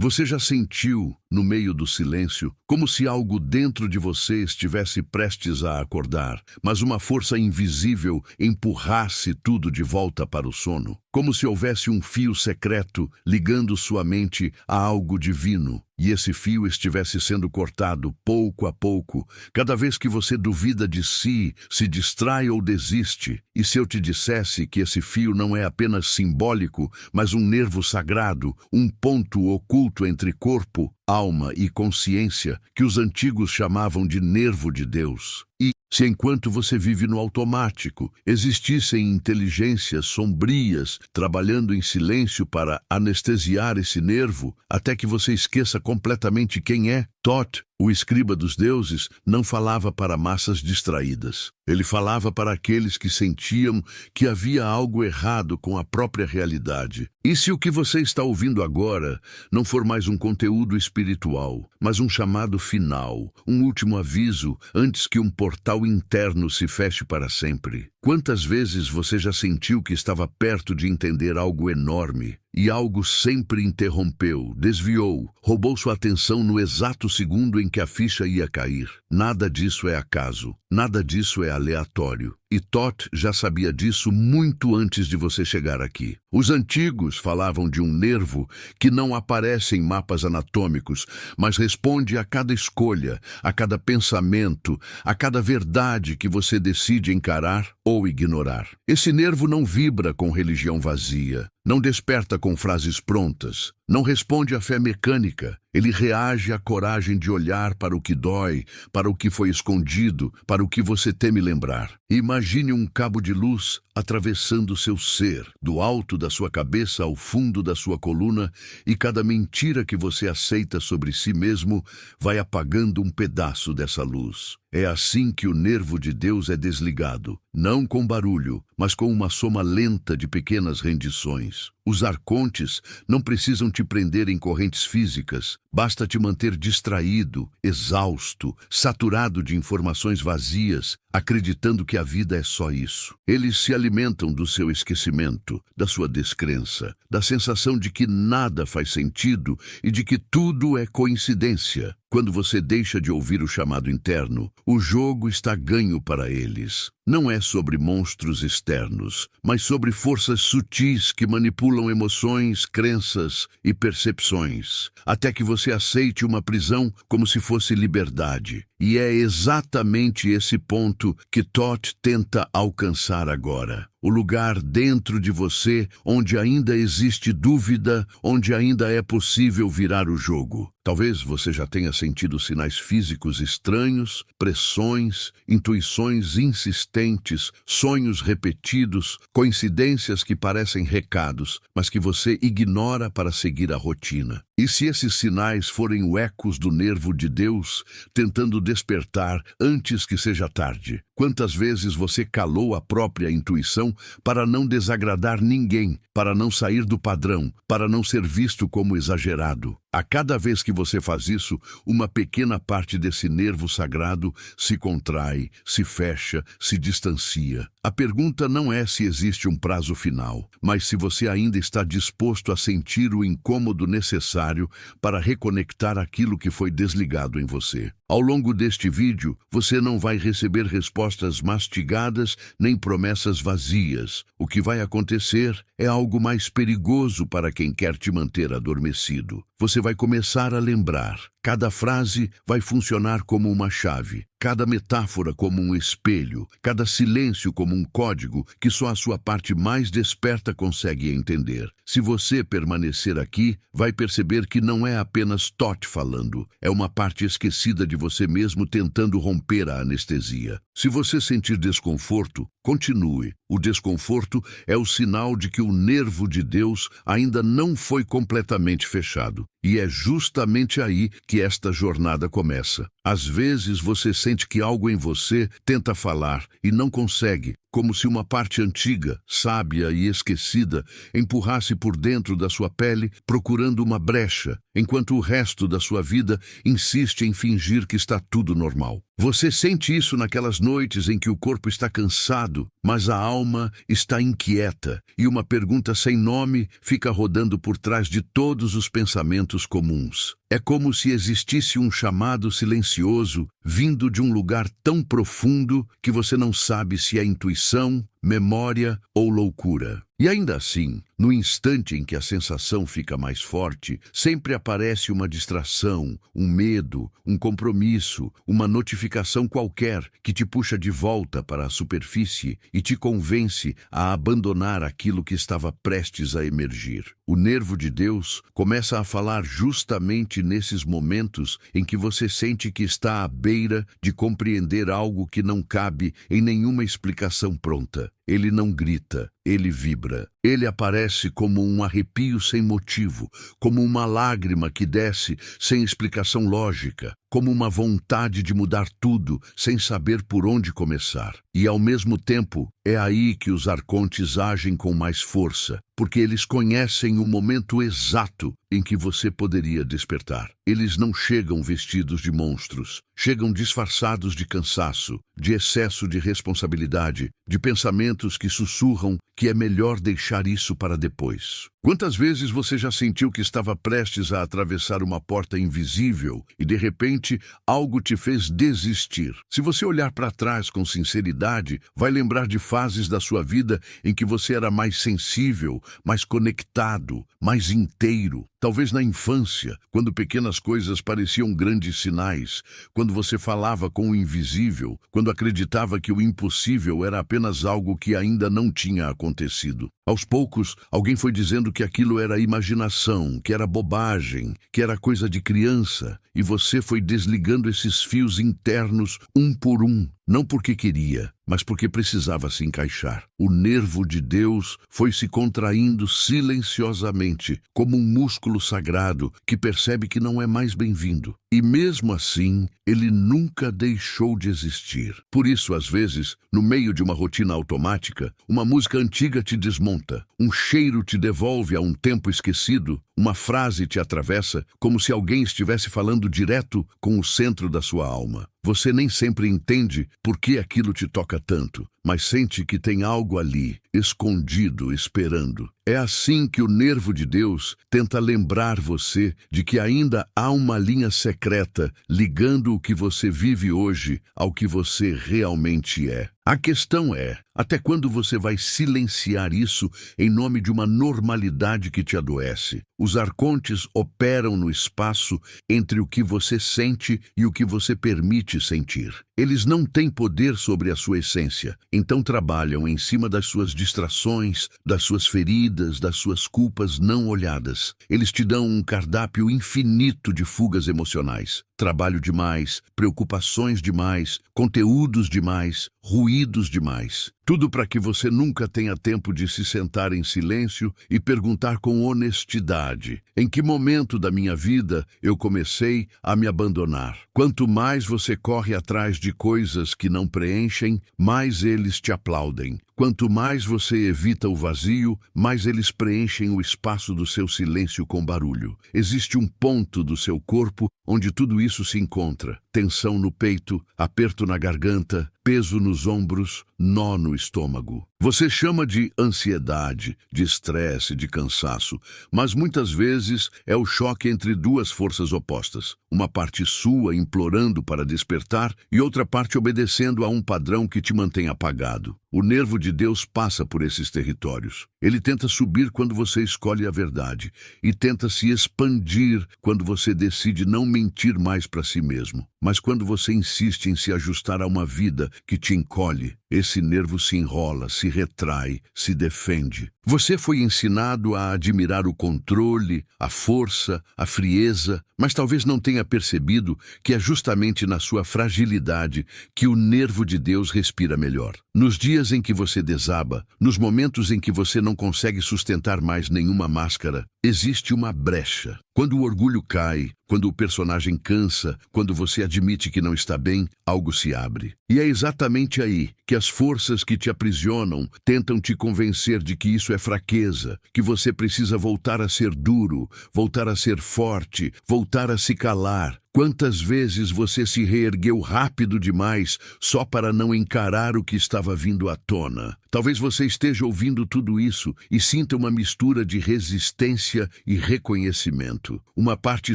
Você já sentiu, no meio do silêncio, como se algo dentro de você estivesse prestes a acordar, mas uma força invisível empurrasse tudo de volta para o sono? Como se houvesse um fio secreto ligando sua mente a algo divino, e esse fio estivesse sendo cortado pouco a pouco, cada vez que você duvida de si, se distrai ou desiste. E se eu te dissesse que esse fio não é apenas simbólico, mas um nervo sagrado, um ponto oculto entre corpo, alma e consciência, que os antigos chamavam de nervo de Deus? E se enquanto você vive no automático, existissem inteligências sombrias trabalhando em silêncio para anestesiar esse nervo, até que você esqueça completamente quem é? Thoth, o escriba dos deuses, não falava para massas distraídas. Ele falava para aqueles que sentiam que havia algo errado com a própria realidade. E se o que você está ouvindo agora não for mais um conteúdo espiritual, mas um chamado final, um último aviso antes que um portal interno se feche para sempre? Quantas vezes você já sentiu que estava perto de entender algo enorme e algo sempre interrompeu, desviou, roubou sua atenção no exato segundo em que a ficha ia cair? Nada disso é acaso, nada disso é aleatório. E Thoth já sabia disso muito antes de você chegar aqui. Os antigos falavam de um nervo que não aparece em mapas anatômicos, mas responde a cada escolha, a cada pensamento, a cada verdade que você decide encarar ou ignorar. Esse nervo não vibra com religião vazia, não desperta com frases prontas, não responde à fé mecânica. Ele reage à coragem de olhar para o que dói, para o que foi escondido, para o que você teme lembrar. Imagine um cabo de luz atravessando seu ser, do alto da sua cabeça ao fundo da sua coluna, e cada mentira que você aceita sobre si mesmo vai apagando um pedaço dessa luz. É assim que o nervo de Deus é desligado, não com barulho, mas com uma soma lenta de pequenas rendições. Os arcontes não precisam te prender em correntes físicas, basta te manter distraído, exausto, saturado de informações vazias, acreditando que a vida é só isso. Eles se alimentam do seu esquecimento, da sua descrença, da sensação de que nada faz sentido e de que tudo é coincidência. Quando você deixa de ouvir o chamado interno, o jogo está ganho para eles. Não é sobre monstros externos, mas sobre forças sutis que manipulam emoções, crenças e percepções, até que você aceite uma prisão como se fosse liberdade. E é exatamente esse ponto que Thoth tenta alcançar agora. O lugar dentro de você onde ainda existe dúvida, onde ainda é possível virar o jogo. Talvez você já tenha sentido sinais físicos estranhos, pressões, intuições insistentes, sonhos repetidos, coincidências que parecem recados, mas que você ignora para seguir a rotina. E se esses sinais forem ecos do nervo de Deus, tentando despertar antes que seja tarde? Quantas vezes você calou a própria intuição para não desagradar ninguém, para não sair do padrão, para não ser visto como exagerado? A cada vez que você faz isso, uma pequena parte desse nervo sagrado se contrai, se fecha, se distancia. A pergunta não é se existe um prazo final, mas se você ainda está disposto a sentir o incômodo necessário para reconectar aquilo que foi desligado em você. Ao longo deste vídeo, você não vai receber respostas mastigadas nem promessas vazias. O que vai acontecer é algo mais perigoso para quem quer te manter adormecido. Você vai começar a lembrar. Cada frase vai funcionar como uma chave, cada metáfora como um espelho, cada silêncio como um código que só a sua parte mais desperta consegue entender. Se você permanecer aqui, vai perceber que não é apenas Thoth falando, é uma parte esquecida de você mesmo tentando romper a anestesia. Se você sentir desconforto, continue. O desconforto é o sinal de que o nervo de Deus ainda não foi completamente fechado. E é justamente aí que esta jornada começa. Às vezes você sente que algo em você tenta falar e não consegue. como se uma parte antiga, sábia e esquecida, empurrasse por dentro da sua pele, procurando uma brecha, enquanto o resto da sua vida insiste em fingir que está tudo normal. Você sente isso naquelas noites em que o corpo está cansado, mas a alma está inquieta, e uma pergunta sem nome fica rodando por trás de todos os pensamentos comuns. É como se existisse um chamado silencioso vindo de um lugar tão profundo que você não sabe se é intuição, memória ou loucura. E ainda assim, no instante em que a sensação fica mais forte, sempre aparece uma distração, um medo, um compromisso, uma notificação qualquer que te puxa de volta para a superfície e te convence a abandonar aquilo que estava prestes a emergir. O nervo de Deus começa a falar justamente nesses momentos em que você sente que está à beira de compreender algo que não cabe em nenhuma explicação pronta. Ele não grita, ele vibra. Ele aparece como um arrepio sem motivo, como uma lágrima que desce sem explicação lógica, como uma vontade de mudar tudo sem saber por onde começar. E ao mesmo tempo, é aí que os arcontes agem com mais força, porque eles conhecem o momento exato em que você poderia despertar. Eles não chegam vestidos de monstros, chegam disfarçados de cansaço, de excesso de responsabilidade, de pensamentos que sussurram que é melhor deixar isso para depois. Quantas vezes você já sentiu que estava prestes a atravessar uma porta invisível e, de repente, algo te fez desistir? Se você olhar para trás com sinceridade, vai lembrar de fases da sua vida em que você era mais sensível, mais conectado, mais inteiro. Talvez na infância, quando pequenas coisas pareciam grandes sinais, quando você falava com o invisível, quando acreditava que o impossível era apenas algo que ainda não tinha acontecido. Aos poucos, alguém foi dizendo que aquilo era imaginação, que era bobagem, que era coisa de criança, e você foi desligando esses fios internos um por um, não porque queria, mas porque precisava se encaixar. O nervo de Deus foi se contraindo silenciosamente, como um músculo sagrado que percebe que não é mais bem-vindo. E mesmo assim, ele nunca deixou de existir. Por isso, às vezes, no meio de uma rotina automática, uma música antiga te desmonta, um cheiro te devolve a um tempo esquecido, uma frase te atravessa, como se alguém estivesse falando direto com o centro da sua alma. Você nem sempre entende por que aquilo te toca tanto, mas sente que tem algo ali, escondido, esperando. É assim que o nervo de Deus tenta lembrar você de que ainda há uma linha secreta ligando o que você vive hoje ao que você realmente é. A questão é, até quando você vai silenciar isso em nome de uma normalidade que te adoece? Os arcontes operam no espaço entre o que você sente e o que você permite sentir. Eles não têm poder sobre a sua essência, então trabalham em cima das suas distrações, das suas feridas, das suas culpas não olhadas. Eles te dão um cardápio infinito de fugas emocionais. Trabalho demais, preocupações demais, conteúdos demais, ruídos demais. Tudo para que você nunca tenha tempo de se sentar em silêncio e perguntar com honestidade: em que momento da minha vida eu comecei a me abandonar? Quanto mais você corre atrás de coisas que não preenchem, mais eles te aplaudem. Quanto mais você evita o vazio, mais eles preenchem o espaço do seu silêncio com barulho. Existe um ponto do seu corpo onde tudo isso se encontra. Tensão no peito, aperto na garganta, peso nos ombros, nó no estômago. Você chama de ansiedade, de estresse, de cansaço, mas muitas vezes é o choque entre duas forças opostas. Uma parte sua implorando para despertar e outra parte obedecendo a um padrão que te mantém apagado. O nervo de Deus passa por esses territórios. Ele tenta subir quando você escolhe a verdade e tenta se expandir quando você decide não mentir mais para si mesmo. Mas quando você insiste em se ajustar a uma vida que te encolhe, esse nervo se enrola, se retrai, se defende. Você foi ensinado a admirar o controle, a força, a frieza, mas talvez não tenha percebido que é justamente na sua fragilidade que o nervo de Deus respira melhor. Nos dias em que você desaba, nos momentos em que você não consegue sustentar mais nenhuma máscara, existe uma brecha. Quando o orgulho cai, quando o personagem cansa, quando você admite que não está bem, algo se abre. E é exatamente aí que as forças que te aprisionam tentam te convencer de que isso é fraqueza, que você precisa voltar a ser duro, voltar a ser forte, voltar a se calar. Quantas vezes você se reergueu rápido demais só para não encarar o que estava vindo à tona? Talvez você esteja ouvindo tudo isso e sinta uma mistura de resistência e reconhecimento. Uma parte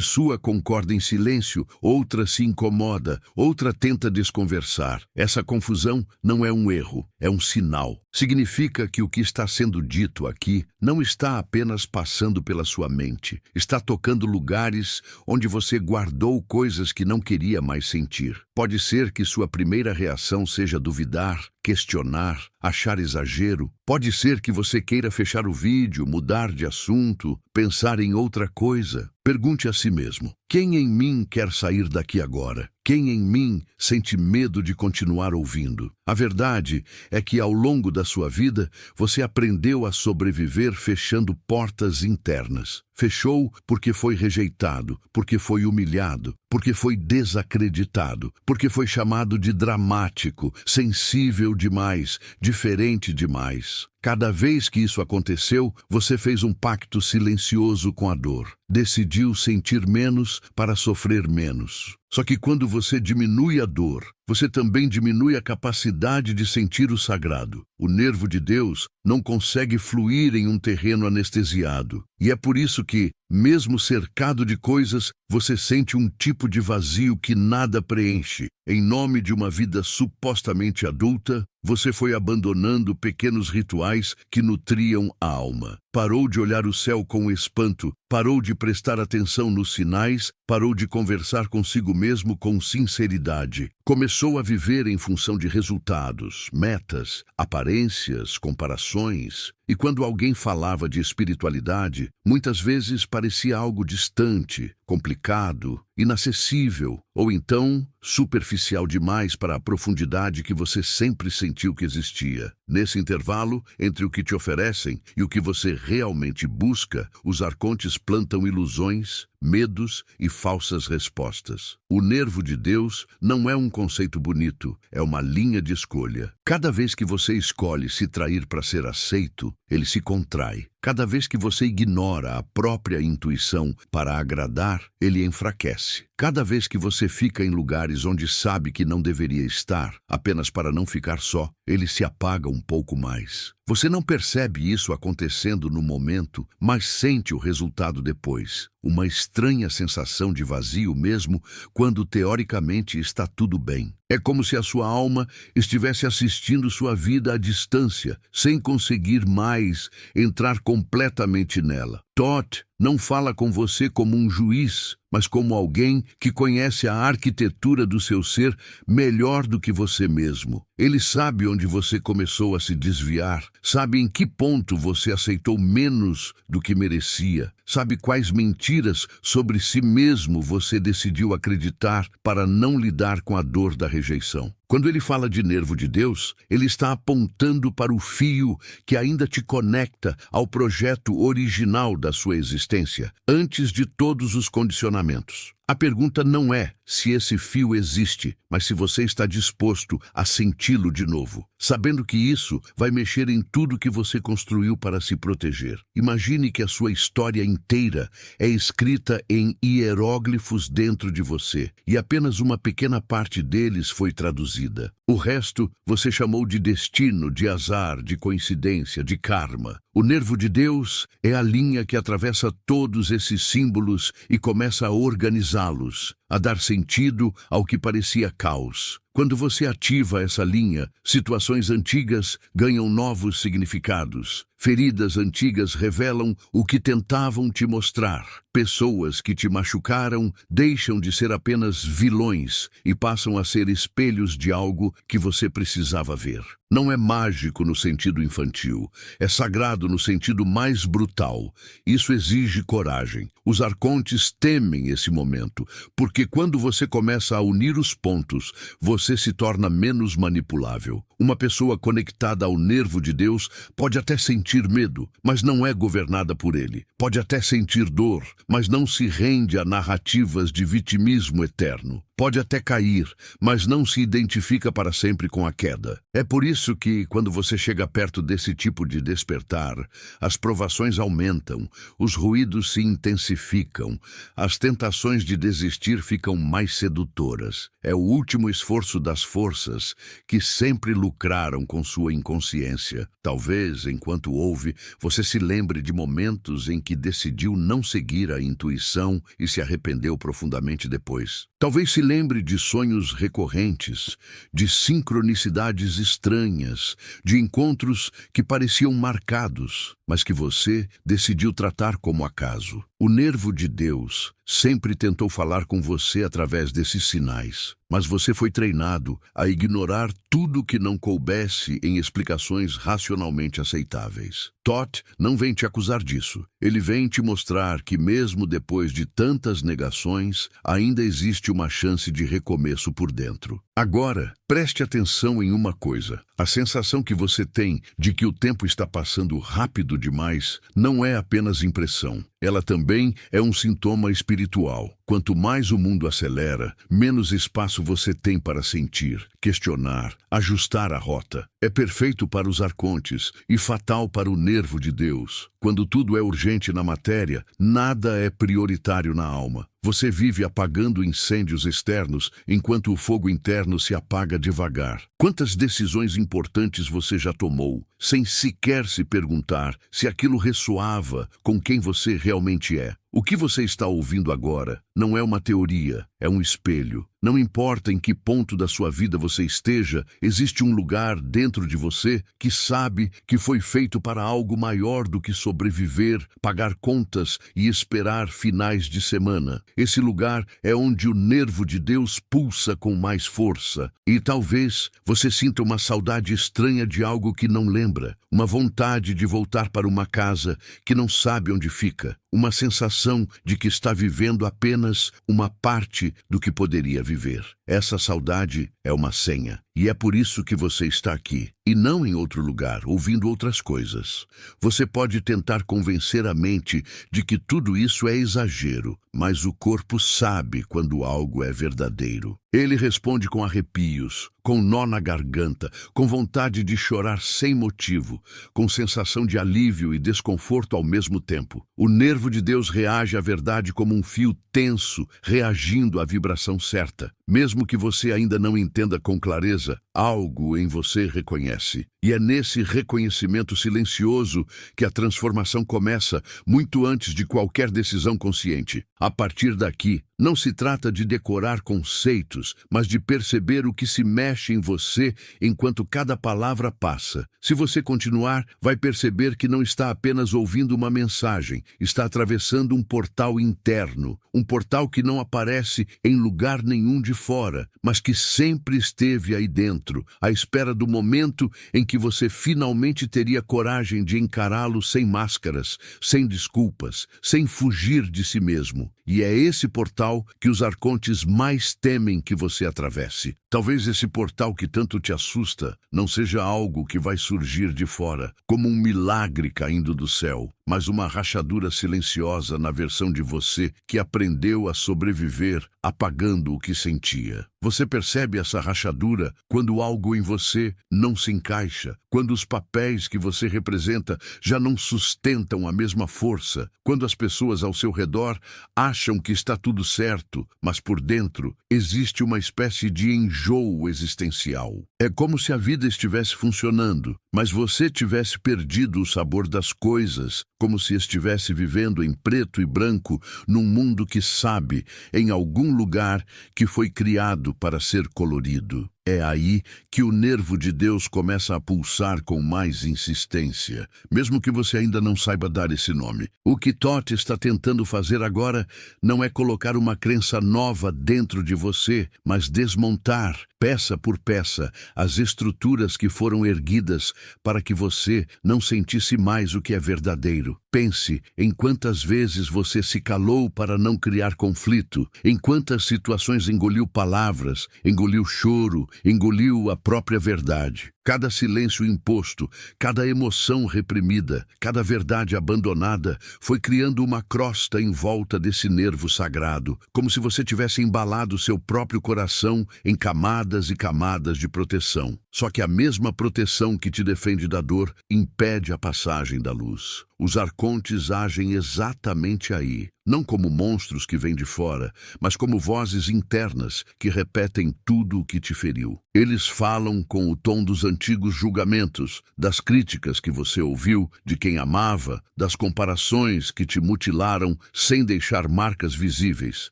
sua concorda em silêncio, outra se incomoda, outra tenta desconversar. Essa confusão não é um erro, é um sinal. Significa que o que está sendo dito aqui não está apenas passando pela sua mente, está tocando lugares onde você guardou coisas que não queria mais sentir. Pode ser que sua primeira reação seja duvidar, questionar, achar exagero. Pode ser que você queira fechar o vídeo, mudar de assunto, pensar em outra coisa. Pergunte a si mesmo: quem em mim quer sair daqui agora? Quem em mim sente medo de continuar ouvindo? A verdade é que ao longo da sua vida, você aprendeu a sobreviver fechando portas internas. Fechou porque foi rejeitado, porque foi humilhado, porque foi desacreditado, porque foi chamado de dramático, sensível demais, diferente demais. Cada vez que isso aconteceu, você fez um pacto silencioso com a dor. Decidiu sentir menos para sofrer menos. Só que quando você diminui a dor, você também diminui a capacidade de sentir o sagrado. O nervo de Deus não consegue fluir em um terreno anestesiado. E é por isso que, mesmo cercado de coisas, você sente um tipo de vazio que nada preenche. Em nome de uma vida supostamente adulta, você foi abandonando pequenos rituais que nutriam a alma. Parou de olhar o céu com espanto, parou de prestar atenção nos sinais, parou de conversar consigo mesmo com sinceridade. Começou a viver em função de resultados, metas, aparências, comparações. E quando alguém falava de espiritualidade, muitas vezes parecia algo distante, complicado, inacessível, ou então superficial demais para a profundidade que você sempre sentiu que existia. Nesse intervalo, entre o que te oferecem e o que você realmente busca, os arcontes plantam ilusões, medos e falsas respostas. O nervo de Deus não é um conceito bonito, é uma linha de escolha. Cada vez que você escolhe se trair para ser aceito, ele se contrai. Cada vez que você ignora a própria intuição para agradar, ele enfraquece. Cada vez que você fica em lugares onde sabe que não deveria estar, apenas para não ficar só, ele se apaga um pouco mais. Você não percebe isso acontecendo no momento, mas sente o resultado depois. Uma estranha sensação de vazio mesmo quando teoricamente está tudo bem. É como se a sua alma estivesse assistindo sua vida à distância, sem conseguir mais entrar completamente nela. Thoth não fala com você como um juiz, mas como alguém que conhece a arquitetura do seu ser melhor do que você mesmo. Ele sabe onde você começou a se desviar, sabe em que ponto você aceitou menos do que merecia, sabe quais mentiras sobre si mesmo você decidiu acreditar para não lidar com a dor da rejeição. Quando ele fala de nervo de Deus, ele está apontando para o fio que ainda te conecta ao projeto original da sua existência, antes de todos os condicionamentos. A pergunta não é se esse fio existe, mas se você está disposto a senti-lo de novo, sabendo que isso vai mexer em tudo que você construiu para se proteger. Imagine que a sua história inteira é escrita em hieróglifos dentro de você, e apenas uma pequena parte deles foi traduzida. O resto você chamou de destino, de azar, de coincidência, de karma. O nervo de Deus é a linha que atravessa todos esses símbolos e começa a organizá-los, a dar sentido ao que parecia caos. Quando você ativa essa linha, situações antigas ganham novos significados. Feridas antigas revelam o que tentavam te mostrar. Pessoas que te machucaram deixam de ser apenas vilões e passam a ser espelhos de algo que você precisava ver. Não é mágico no sentido infantil, é sagrado no sentido mais brutal. Isso exige coragem. Os arcontes temem esse momento, porque quando você começa a unir os pontos, você se torna menos manipulável. Uma pessoa conectada ao nervo de Deus pode até sentir sentir medo, mas não é governada por ele. Pode até sentir dor, mas não se rende a narrativas de vitimismo eterno. Pode até cair, mas não se identifica para sempre com a queda. É por isso que, quando você chega perto desse tipo de despertar, as provações aumentam, os ruídos se intensificam, as tentações de desistir ficam mais sedutoras. É o último esforço das forças que sempre lucraram com sua inconsciência. Talvez, enquanto ouve, você se lembre de momentos em que decidiu não seguir a intuição e se arrependeu profundamente depois. Talvez se lembre de sonhos recorrentes, de sincronicidades estranhas, de encontros que pareciam marcados, mas que você decidiu tratar como acaso. O nervo de Deus sempre tentou falar com você através desses sinais, mas você foi treinado a ignorar tudo que não coubesse em explicações racionalmente aceitáveis. Thoth não vem te acusar disso. Ele vem te mostrar que mesmo depois de tantas negações, ainda existe uma chance de recomeço por dentro. Agora, preste atenção em uma coisa. A sensação que você tem de que o tempo está passando rápido demais não é apenas impressão. Ela também é um sintoma espiritual. Quanto mais o mundo acelera, menos espaço você tem para sentir, questionar, ajustar a rota. É perfeito para os arcontes e fatal para o nervo de Deus. Quando tudo é urgente na matéria, nada é prioritário na alma. Você vive apagando incêndios externos enquanto o fogo interno se apaga devagar. Quantas decisões importantes você já tomou, sem sequer se perguntar se aquilo ressoava com quem você realmente é? O que você está ouvindo agora não é uma teoria, é um espelho. Não importa em que ponto da sua vida você esteja, existe um lugar dentro de você que sabe que foi feito para algo maior do que sobreviver, pagar contas e esperar finais de semana. Esse lugar é onde o nervo de Deus pulsa com mais força. E talvez você sinta uma saudade estranha de algo que não lembra, uma vontade de voltar para uma casa que não sabe onde fica, uma sensação de que está vivendo apenas uma parte do que poderia viver. Essa saudade é uma senha, e é por isso que você está aqui, e não em outro lugar, ouvindo outras coisas. Você pode tentar convencer a mente de que tudo isso é exagero, mas o corpo sabe quando algo é verdadeiro. Ele responde com arrepios, com nó na garganta, com vontade de chorar sem motivo, com sensação de alívio e desconforto ao mesmo tempo. O nervo de Deus reage à verdade como um fio tenso, reagindo à vibração certa. Mesmo que você ainda não entenda com clareza, algo em você reconhece. E é nesse reconhecimento silencioso que a transformação começa, muito antes de qualquer decisão consciente. A partir daqui, não se trata de decorar conceitos, mas de perceber o que se mexe em você enquanto cada palavra passa. Se você continuar, vai perceber que não está apenas ouvindo uma mensagem, está atravessando um portal interno, um portal que não aparece em lugar nenhum de fora, mas que sempre esteve aí dentro, à espera do momento em que você finalmente teria coragem de encará-lo sem máscaras, sem desculpas, sem fugir de si mesmo. E é esse portal que os arcontes mais temem que você atravesse. Talvez esse portal que tanto te assusta não seja algo que vai surgir de fora, como um milagre caindo do céu, mas uma rachadura silenciosa na versão de você que aprendeu a sobreviver apagando o que sentia. Você percebe essa rachadura quando algo em você não se encaixa, quando os papéis que você representa já não sustentam a mesma força, quando as pessoas ao seu redor acham que está tudo certo, mas por dentro existe uma espécie de enjoo existencial. É como se a vida estivesse funcionando, mas você tivesse perdido o sabor das coisas, como se estivesse vivendo em preto e branco num mundo que sabe, em algum lugar, que foi criado para ser colorido. É aí que o nervo de Deus começa a pulsar com mais insistência, mesmo que você ainda não saiba dar esse nome. O que Thoth está tentando fazer agora não é colocar uma crença nova dentro de você, mas desmontar, peça por peça, as estruturas que foram erguidas para que você não sentisse mais o que é verdadeiro. Pense em quantas vezes você se calou para não criar conflito, em quantas situações engoliu palavras, engoliu choro, engoliu a própria verdade. Cada silêncio imposto, cada emoção reprimida, cada verdade abandonada foi criando uma crosta em volta desse nervo sagrado, como se você tivesse embalado seu próprio coração em camadas e camadas de proteção. Só que a mesma proteção que te defende da dor impede a passagem da luz. Os arcontes agem exatamente aí, não como monstros que vêm de fora, mas como vozes internas que repetem tudo o que te feriu. Eles falam com o tom dos antigos julgamentos, das críticas que você ouviu de quem amava, das comparações que te mutilaram sem deixar marcas visíveis.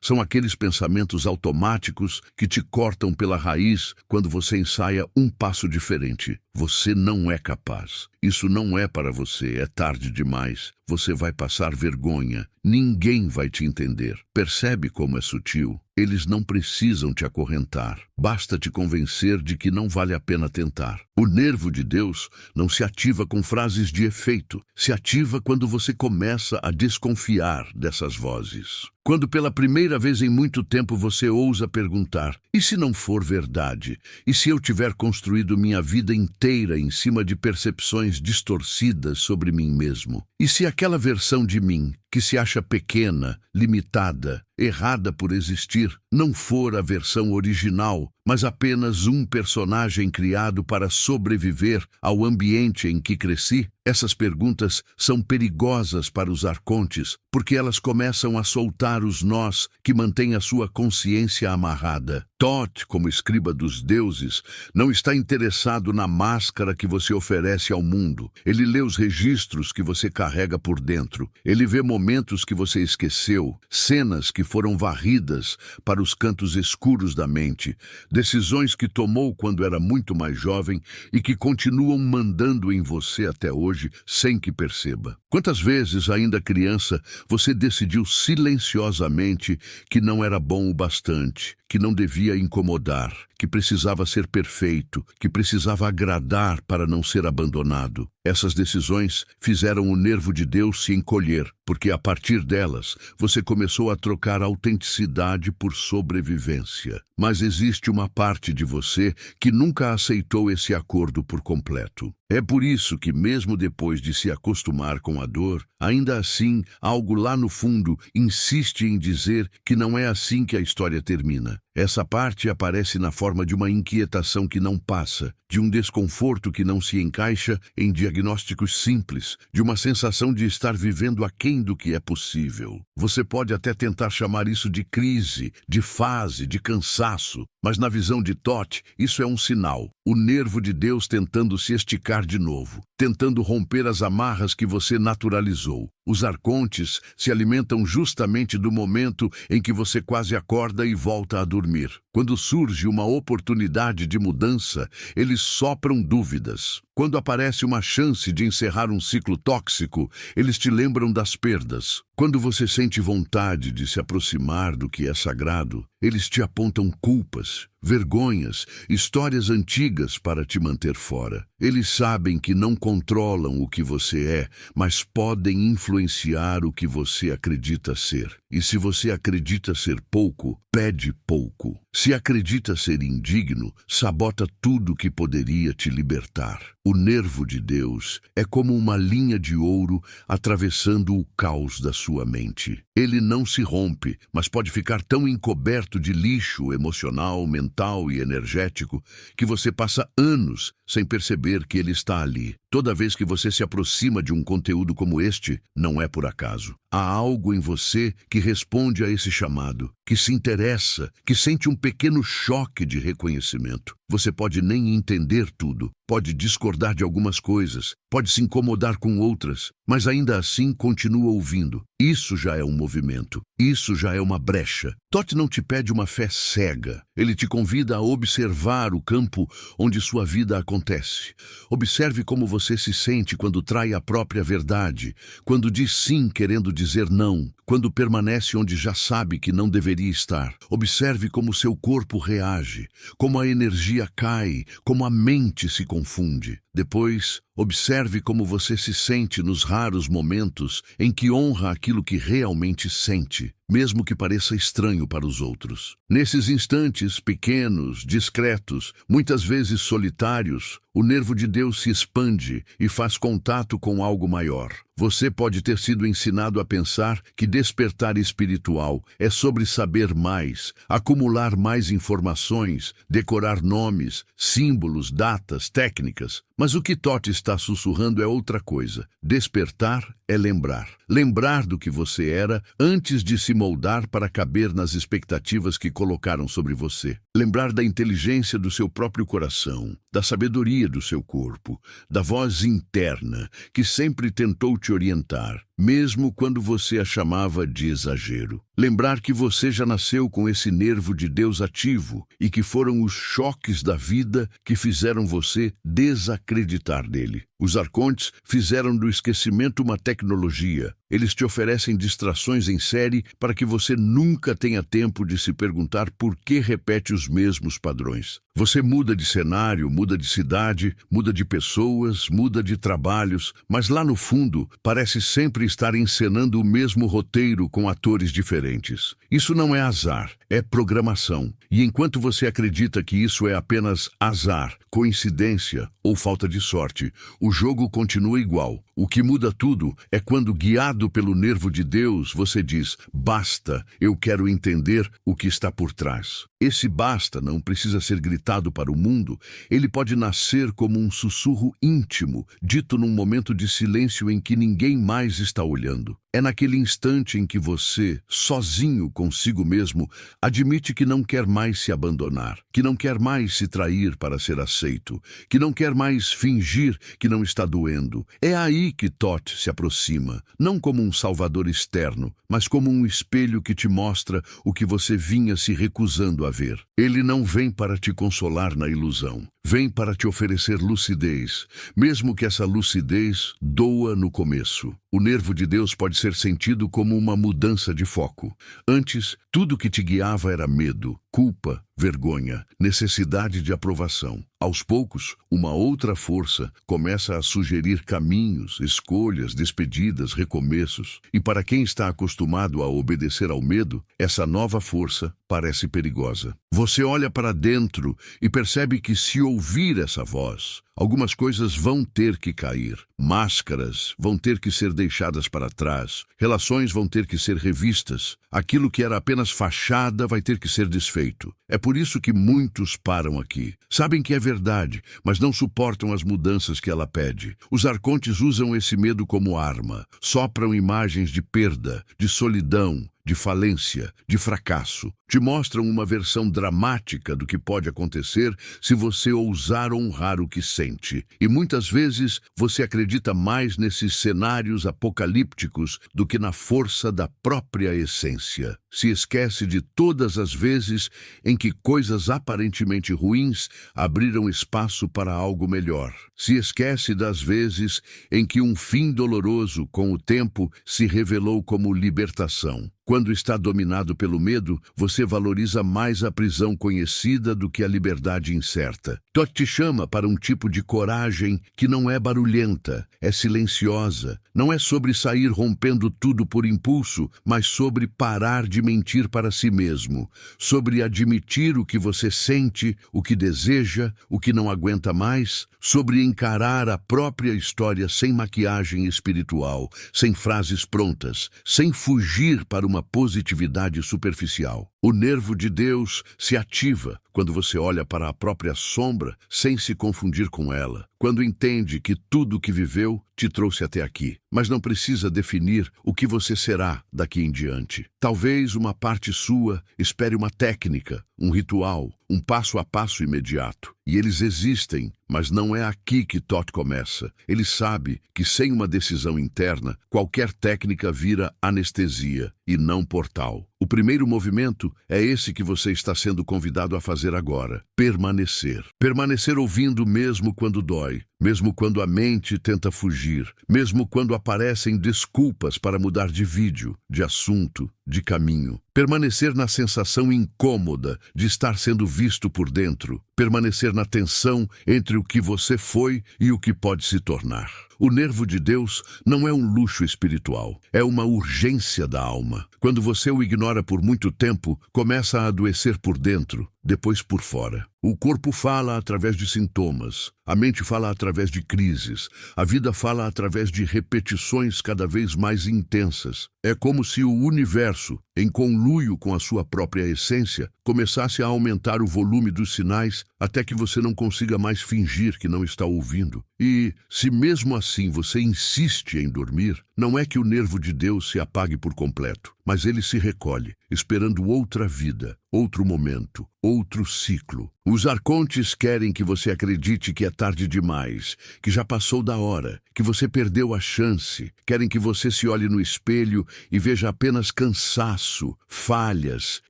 São aqueles pensamentos automáticos que te cortam pela raiz quando você ensaia um passo diferente. Você não é capaz. Isso não é para você, é tarde demais. Você vai passar vergonha. Ninguém vai te entender. Percebe como é sutil? Eles não precisam te acorrentar. Basta te convencer de que não vale a pena tentar. O nervo de Deus não se ativa com frases de efeito. Se ativa quando você começa a desconfiar dessas vozes. Quando pela primeira vez em muito tempo você ousa perguntar: e se não for verdade? E se eu tiver construído minha vida inteira em cima de percepções distorcidas sobre mim mesmo? E se aquela versão de mim, que se acha pequena, limitada, errada por existir, não for a versão original, mas apenas um personagem criado para sobreviver ao ambiente em que cresci? Essas perguntas são perigosas para os arcontes, porque elas começam a soltar os nós que mantêm a sua consciência amarrada. Thoth, como escriba dos deuses, não está interessado na máscara que você oferece ao mundo. Ele lê os registros que você carrega por dentro. Ele vê momentos que você esqueceu, cenas que foram varridas para os cantos escuros da mente, decisões que tomou quando era muito mais jovem e que continuam mandando em você até hoje, sem que perceba. Quantas vezes, ainda criança, você decidiu silenciosamente que não era bom o bastante, que não devia incomodar, que precisava ser perfeito, que precisava agradar para não ser abandonado? Essas decisões fizeram o nervo de Deus se encolher, porque a partir delas você começou a trocar autenticidade por sobrevivência. Mas existe uma parte de você que nunca aceitou esse acordo por completo. É por isso que, mesmo depois de se acostumar com a dor, ainda assim, algo lá no fundo insiste em dizer que não é assim que a história termina. Essa parte aparece na forma de uma inquietação que não passa, de um desconforto que não se encaixa em diagnósticos simples, de uma sensação de estar vivendo aquém do que é possível. Você pode até tentar chamar isso de crise, de fase, de cansaço, mas na visão de Thoth, isso é um sinal. O nervo de Deus tentando se esticar de novo, tentando romper as amarras que você naturalizou. Os arcontes se alimentam justamente do momento em que você quase acorda e volta a dormir. Quando surge uma oportunidade de mudança, eles sopram dúvidas. Quando aparece uma chance de encerrar um ciclo tóxico, eles te lembram das perdas. Quando você sente vontade de se aproximar do que é sagrado, eles te apontam culpas, vergonhas, histórias antigas para te manter fora. Eles sabem que não controlam o que você é, mas podem influenciar o que você acredita ser. E se você acredita ser pouco, pede pouco. Se acredita ser indigno, sabota tudo que poderia te libertar. O nervo de Deus é como uma linha de ouro atravessando o caos da sua mente. Ele não se rompe, mas pode ficar tão encoberto de lixo emocional, mental e energético que você passa anos sem perceber que ele está ali. Toda vez que você se aproxima de um conteúdo como este, não é por acaso. Há algo em você que responde a esse chamado, que se interessa, que sente um pequeno choque de reconhecimento. Você pode nem entender tudo, pode discordar de algumas coisas, pode se incomodar com outras, mas ainda assim continua ouvindo. Isso já é um movimento, isso já é uma brecha. Thoth não te pede uma fé cega, ele te convida a observar o campo onde sua vida acontece. Observe como você se sente quando trai a própria verdade, quando diz sim querendo dizer não, quando permanece onde já sabe que não deveria estar. Observe como seu corpo reage, como a energia cai, como a mente se confunde. Depois, observe como você se sente nos raros momentos em que honra aquilo que realmente sente, mesmo que pareça estranho para os outros. Nesses instantes pequenos, discretos, muitas vezes solitários, o nervo de Deus se expande e faz contato com algo maior. Você pode ter sido ensinado a pensar que despertar espiritual é sobre saber mais, acumular mais informações, decorar nomes, símbolos, datas, técnicas. Mas o que Todd está sussurrando é outra coisa. Despertar é lembrar. Lembrar do que você era antes de se moldar para caber nas expectativas que colocaram sobre você. Lembrar da inteligência do seu próprio coração, da sabedoria do seu corpo, da voz interna que sempre tentou te orientar, mesmo quando você a chamava de exagero. Lembrar que você já nasceu com esse nervo de Deus ativo e que foram os choques da vida que fizeram você desacreditar nele. Os arcontes fizeram do esquecimento uma tecnologia. Eles te oferecem distrações em série para que você nunca tenha tempo de se perguntar por que repete os mesmos padrões. Você muda de cenário, muda de cidade, muda de pessoas, muda de trabalhos, mas lá no fundo parece sempre estar encenando o mesmo roteiro com atores diferentes. Isso não é azar, é programação. E enquanto você acredita que isso é apenas azar, coincidência ou falta de sorte, o jogo continua igual. O que muda tudo é quando, guiado pelo nervo de Deus, você diz: basta, eu quero entender o que está por trás. Esse basta não precisa ser gritado para o mundo, ele pode nascer como um sussurro íntimo, dito num momento de silêncio em que ninguém mais está olhando. É naquele instante em que você, sozinho consigo mesmo, admite que não quer mais se abandonar, que não quer mais se trair para ser aceito, que não quer mais fingir que não está doendo. É aí que Todd se aproxima, não como um salvador externo, mas como um espelho que te mostra o que você vinha se recusando a ver. Ele não vem para te consolar na ilusão. Vem para te oferecer lucidez, mesmo que essa lucidez doa no começo. O nervo de Deus pode ser sentido como uma mudança de foco. Antes, tudo que te guiava era medo, culpa, vergonha, necessidade de aprovação. Aos poucos, uma outra força começa a sugerir caminhos, escolhas, despedidas, recomeços. E para quem está acostumado a obedecer ao medo, essa nova força parece perigosa. Você olha para dentro e percebe que, se ouvir essa voz, algumas coisas vão ter que cair. Máscaras vão ter que ser deixadas para trás. Relações vão ter que ser revistas. Aquilo que era apenas fachada vai ter que ser desfeito. É por isso que muitos param aqui. Sabem que é verdade, mas não suportam as mudanças que ela pede. Os arcontes usam esse medo como arma. Sopram imagens de perda, de solidão, de falência, de fracasso. Te mostram uma versão dramática do que pode acontecer se você ousar honrar o que sente. E muitas vezes você acredita mais nesses cenários apocalípticos do que na força da própria essência. Se esquece de todas as vezes em que coisas aparentemente ruins abriram espaço para algo melhor. Se esquece das vezes em que um fim doloroso, com o tempo, se revelou como libertação. Quando está dominado pelo medo, você valoriza mais a prisão conhecida do que a liberdade incerta. Todd te chama para um tipo de coragem que não é barulhenta, é silenciosa. Não é sobre sair rompendo tudo por impulso, mas sobre parar de mentir para si mesmo, sobre admitir o que você sente, o que deseja, o que não aguenta mais, sobre encarar a própria história sem maquiagem espiritual, sem frases prontas, sem fugir para uma positividade superficial. O nervo de Deus se ativa quando você olha para a própria sombra sem se confundir com ela, quando entende que tudo o que viveu te trouxe até aqui, mas não precisa definir o que você será daqui em diante. Talvez uma parte sua espere uma técnica, um ritual, um passo a passo imediato. E eles existem, mas não é aqui que Todd começa. Ele sabe que sem uma decisão interna, qualquer técnica vira anestesia e não portal. O primeiro movimento é esse que você está sendo convidado a fazer agora: permanecer. Permanecer ouvindo mesmo quando dói, mesmo quando a mente tenta fugir, mesmo quando aparecem desculpas para mudar de vídeo, de assunto, de caminho. Permanecer na sensação incômoda de estar sendo visto por dentro. Permanecer na tensão entre o que você foi e o que pode se tornar. O nervo de Deus não é um luxo espiritual, é uma urgência da alma. Quando você o ignora por muito tempo, começa a adoecer por dentro, depois por fora. O corpo fala através de sintomas, a mente fala através de crises, a vida fala através de repetições cada vez mais intensas. É como se o universo, em conluio com a sua própria essência, começasse a aumentar o volume dos sinais até que você não consiga mais fingir que não está ouvindo. E, se mesmo assim você insiste em dormir, não é que o nervo de Deus se apague por completo, mas ele se recolhe, esperando outra vida, outro momento, outro ciclo. Os arcontes querem que você acredite que é tarde demais, que já passou da hora, que você perdeu a chance. Querem que você se olhe no espelho e veja apenas cansaço, falhas,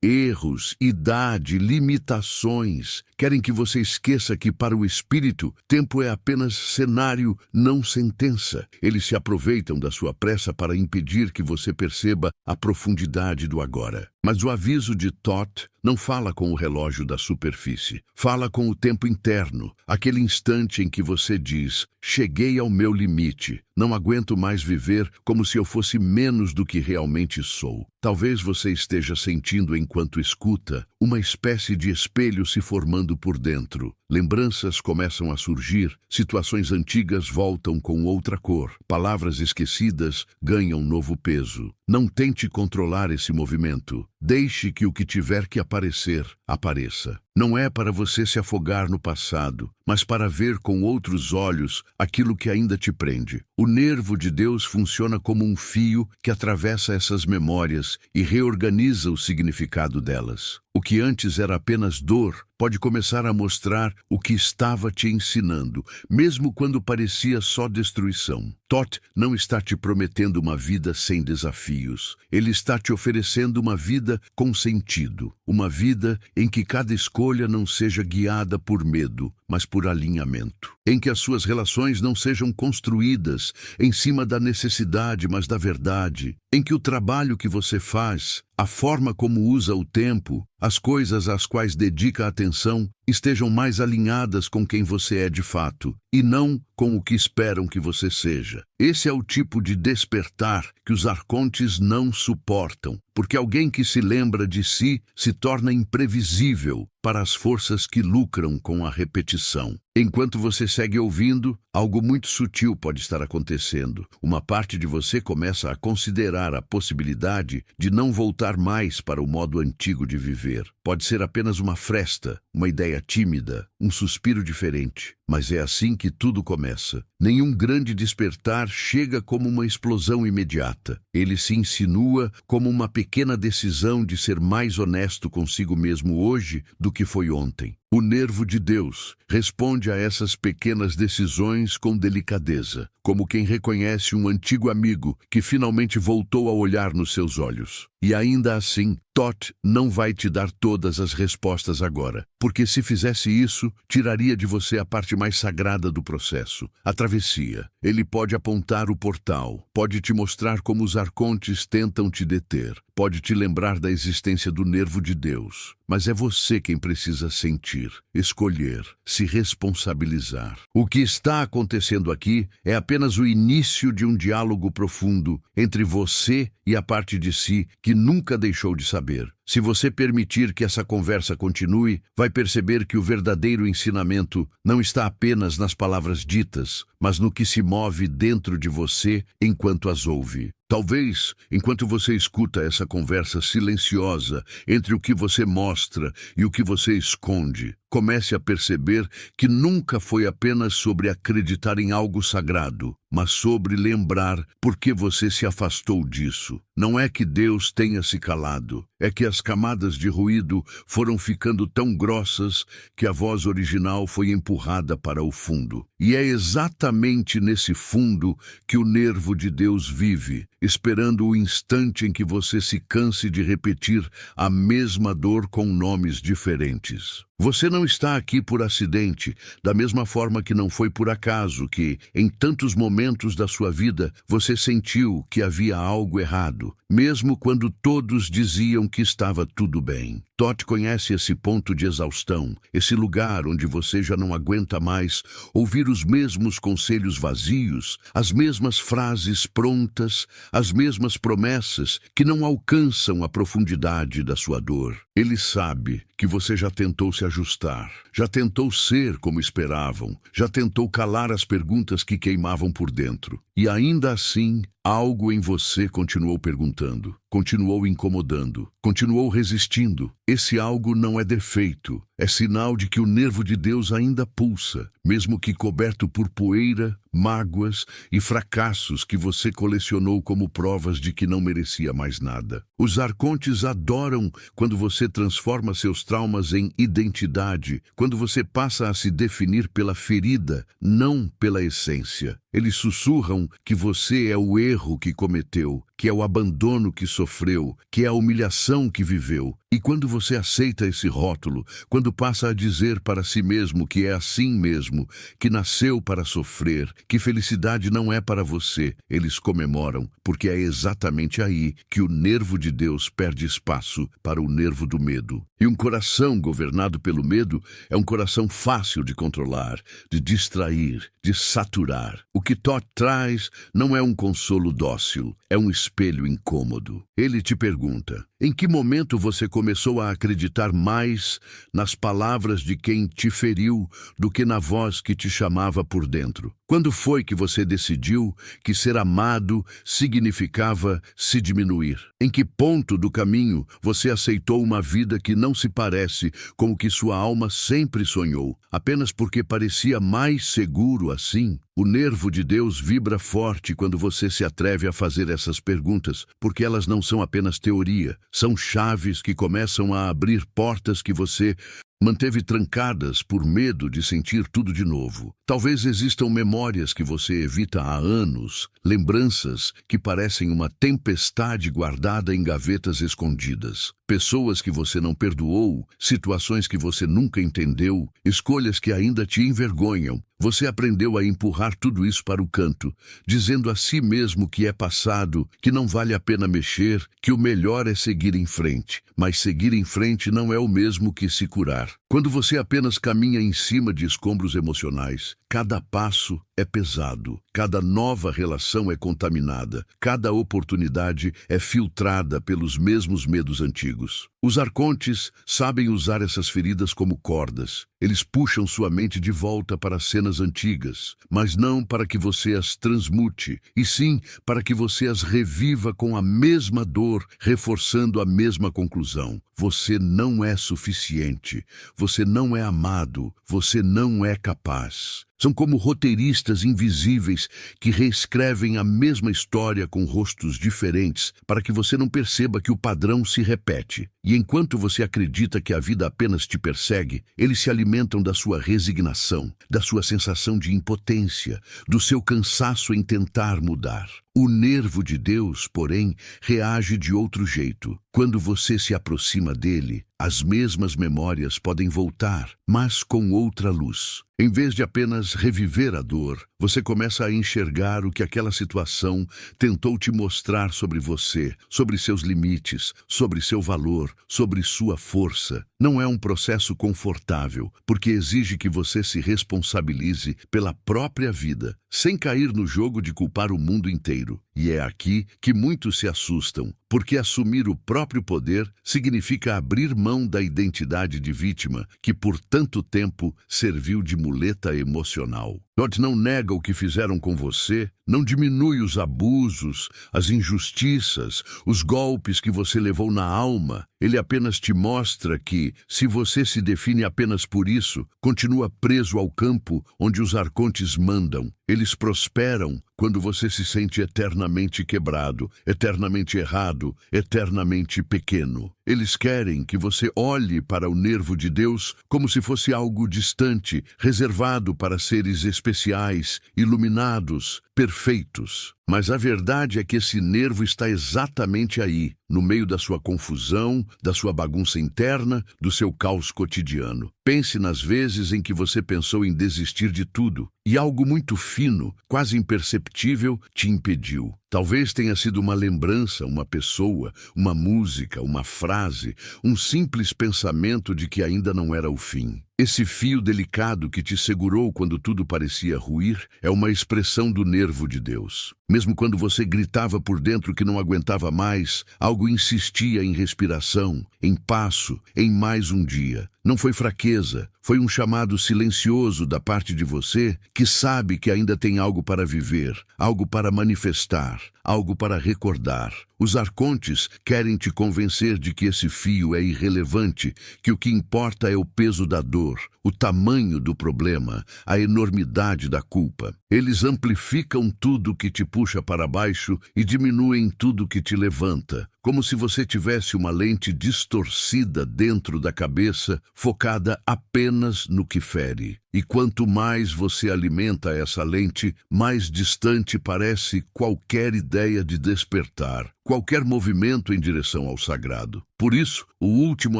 erros, idade, limitações. Querem que você esqueça que, para o espírito, tempo é apenas cenário, não sentença. Eles se aproveitam da sua pressa para impedir que você perceba a profundidade do agora. Mas o aviso de Thoth não fala com o relógio da superfície. Fala com o tempo interno, aquele instante em que você diz: cheguei ao meu limite, não aguento mais viver como se eu fosse menos do que realmente sou. Talvez você esteja sentindo, enquanto escuta, uma espécie de espelho se formando por dentro. Lembranças começam a surgir, situações antigas voltam com outra cor, palavras esquecidas ganham novo peso. Não tente controlar esse movimento. Deixe que o que tiver que aparecer, apareça. Não é para você se afogar no passado, mas para ver com outros olhos aquilo que ainda te prende. O nervo de Deus funciona como um fio que atravessa essas memórias e reorganiza o significado delas. O que antes era apenas dor pode começar a mostrar o que estava te ensinando, mesmo quando parecia só destruição. Thoth não está te prometendo uma vida sem desafios. Ele está te oferecendo uma vida com sentido. Uma vida em que cada escolha não seja guiada por medo, mas por alinhamento. Em que as suas relações não sejam construídas em cima da necessidade, mas da verdade. Em que o trabalho que você faz, a forma como usa o tempo, as coisas às quais dedica atenção, estejam mais alinhadas com quem você é de fato, e não com o que esperam que você seja. Esse é o tipo de despertar que os arcontes não suportam, porque alguém que se lembra de si se torna imprevisível para as forças que lucram com a repetição. Enquanto você segue ouvindo, algo muito sutil pode estar acontecendo. Uma parte de você começa a considerar a possibilidade de não voltar mais para o modo antigo de viver. Pode ser apenas uma fresta, uma ideia tímida, um suspiro diferente. Mas é assim que tudo começa. Nenhum grande despertar chega como uma explosão imediata. Ele se insinua como uma pequena decisão de ser mais honesto consigo mesmo hoje do que foi ontem. O nervo de Deus responde a essas pequenas decisões com delicadeza, como quem reconhece um antigo amigo que finalmente voltou a olhar nos seus olhos. E ainda assim, Thoth não vai te dar todas as respostas agora, porque se fizesse isso, tiraria de você a parte mais sagrada do processo, a travessia. Ele pode apontar o portal, pode te mostrar como os arcontes tentam te deter, pode te lembrar da existência do nervo de Deus. Mas é você quem precisa sentir, escolher, se responsabilizar. O que está acontecendo aqui é apenas o início de um diálogo profundo entre você e a parte de si que nunca deixou de saber. Se você permitir que essa conversa continue, vai perceber que o verdadeiro ensinamento não está apenas nas palavras ditas, mas no que se move dentro de você enquanto as ouve. Talvez, enquanto você escuta essa conversa silenciosa entre o que você mostra e o que você esconde, comece a perceber que nunca foi apenas sobre acreditar em algo sagrado, mas sobre lembrar por que você se afastou disso. Não é que Deus tenha se calado, é que as camadas de ruído foram ficando tão grossas que a voz original foi empurrada para o fundo. E é exatamente nesse fundo que o nervo de Deus vive, esperando o instante em que você se canse de repetir a mesma dor com nomes diferentes. Você não está aqui por acidente, da mesma forma que não foi por acaso que, em tantos momentos da sua vida, você sentiu que havia algo errado, mesmo quando todos diziam que estava tudo bem. Todd conhece esse ponto de exaustão, esse lugar onde você já não aguenta mais ouvir os mesmos conselhos vazios, as mesmas frases prontas, as mesmas promessas que não alcançam a profundidade da sua dor. Ele sabe que você já tentou se ajustar, já tentou ser como esperavam, já tentou calar as perguntas que queimavam por dentro. E ainda assim, algo em você continuou perguntando, continuou incomodando, continuou resistindo. Esse algo não é defeito, é sinal de que o nervo de Deus ainda pulsa, mesmo que coberto por poeira, mágoas e fracassos que você colecionou como provas de que não merecia mais nada. Os arcontes adoram quando você transforma seus traumas em identidade, quando você passa a se definir pela ferida, não pela essência. Eles sussurram que você é o erro que cometeu, que é o abandono que sofreu, que é a humilhação que viveu. E quando você aceita esse rótulo, quando passa a dizer para si mesmo que é assim mesmo, que nasceu para sofrer, que felicidade não é para você, eles comemoram, porque é exatamente aí que o nervo de Deus perde espaço para o nervo do medo. E um coração governado pelo medo é um coração fácil de controlar, de distrair, de saturar. O que Todd traz não é um consolo dócil, é um espelho incômodo. Ele te pergunta: em que momento você começou a acreditar mais nas palavras de quem te feriu do que na voz que te chamava por dentro? Quando foi que você decidiu que ser amado significava se diminuir? Em que ponto do caminho você aceitou uma vida que não se parece com o que sua alma sempre sonhou, apenas porque parecia mais seguro assim? O nervo de Deus vibra forte quando você se atreve a fazer essas perguntas, porque elas não são apenas teoria, são chaves que começam a abrir portas que você manteve trancadas por medo de sentir tudo de novo. Talvez existam memórias que você evita há anos, lembranças que parecem uma tempestade guardada em gavetas escondidas. Pessoas que você não perdoou, situações que você nunca entendeu, escolhas que ainda te envergonham. Você aprendeu a empurrar tudo isso para o canto, dizendo a si mesmo que é passado, que não vale a pena mexer, que o melhor é seguir em frente. Mas seguir em frente não é o mesmo que se curar. Quando você apenas caminha em cima de escombros emocionais, cada passo é pesado, cada nova relação é contaminada, cada oportunidade é filtrada pelos mesmos medos antigos. Os arcontes sabem usar essas feridas como cordas. Eles puxam sua mente de volta para cenas antigas, mas não para que você as transmute, e sim para que você as reviva com a mesma dor, reforçando a mesma conclusão. Você não é suficiente, você não é amado, você não é capaz. São como roteiristas invisíveis que reescrevem a mesma história com rostos diferentes para que você não perceba que o padrão se repete. E enquanto você acredita que a vida apenas te persegue, eles se alimentam da sua resignação, da sua sensação de impotência, do seu cansaço em tentar mudar. O nervo de Deus, porém, reage de outro jeito. Quando você se aproxima dele, as mesmas memórias podem voltar, mas com outra luz. Em vez de apenas reviver a dor, você começa a enxergar o que aquela situação tentou te mostrar sobre você, sobre seus limites, sobre seu valor, sobre sua força. Não é um processo confortável, porque exige que você se responsabilize pela própria vida, sem cair no jogo de culpar o mundo inteiro. E é aqui que muitos se assustam, porque assumir o próprio poder significa abrir mão da identidade de vítima que por tanto tempo serviu de muleta emocional. Todd não nega o que fizeram com você, não diminui os abusos, as injustiças, os golpes que você levou na alma. Ele apenas te mostra que, se você se define apenas por isso, continua preso ao campo onde os arcontes mandam. Eles prosperam quando você se sente eternamente quebrado, eternamente errado, eternamente pequeno. Eles querem que você olhe para o nervo de Deus como se fosse algo distante, reservado para seres especiais, iluminados, perfeitos. Mas a verdade é que esse nervo está exatamente aí, no meio da sua confusão, da sua bagunça interna, do seu caos cotidiano. Pense nas vezes em que você pensou em desistir de tudo e algo muito fino, quase imperceptível, te impediu. Talvez tenha sido uma lembrança, uma pessoa, uma música, uma frase, um simples pensamento de que ainda não era o fim. Esse fio delicado que te segurou quando tudo parecia ruir é uma expressão do nervo de Deus. Mesmo quando você gritava por dentro que não aguentava mais, algo insistia em respiração, em passo, em mais um dia. Não foi fraqueza, foi um chamado silencioso da parte de você que sabe que ainda tem algo para viver, algo para manifestar, algo para recordar. Os arcontes querem te convencer de que esse fio é irrelevante, que o que importa é o peso da dor, o tamanho do problema, a enormidade da culpa. Eles amplificam tudo que te puxa para baixo e diminuem tudo que te levanta, como se você tivesse uma lente distorcida dentro da cabeça, focada apenas no que fere. E quanto mais você alimenta essa lente, mais distante parece qualquer ideia de despertar, qualquer movimento em direção ao sagrado. Por isso, o último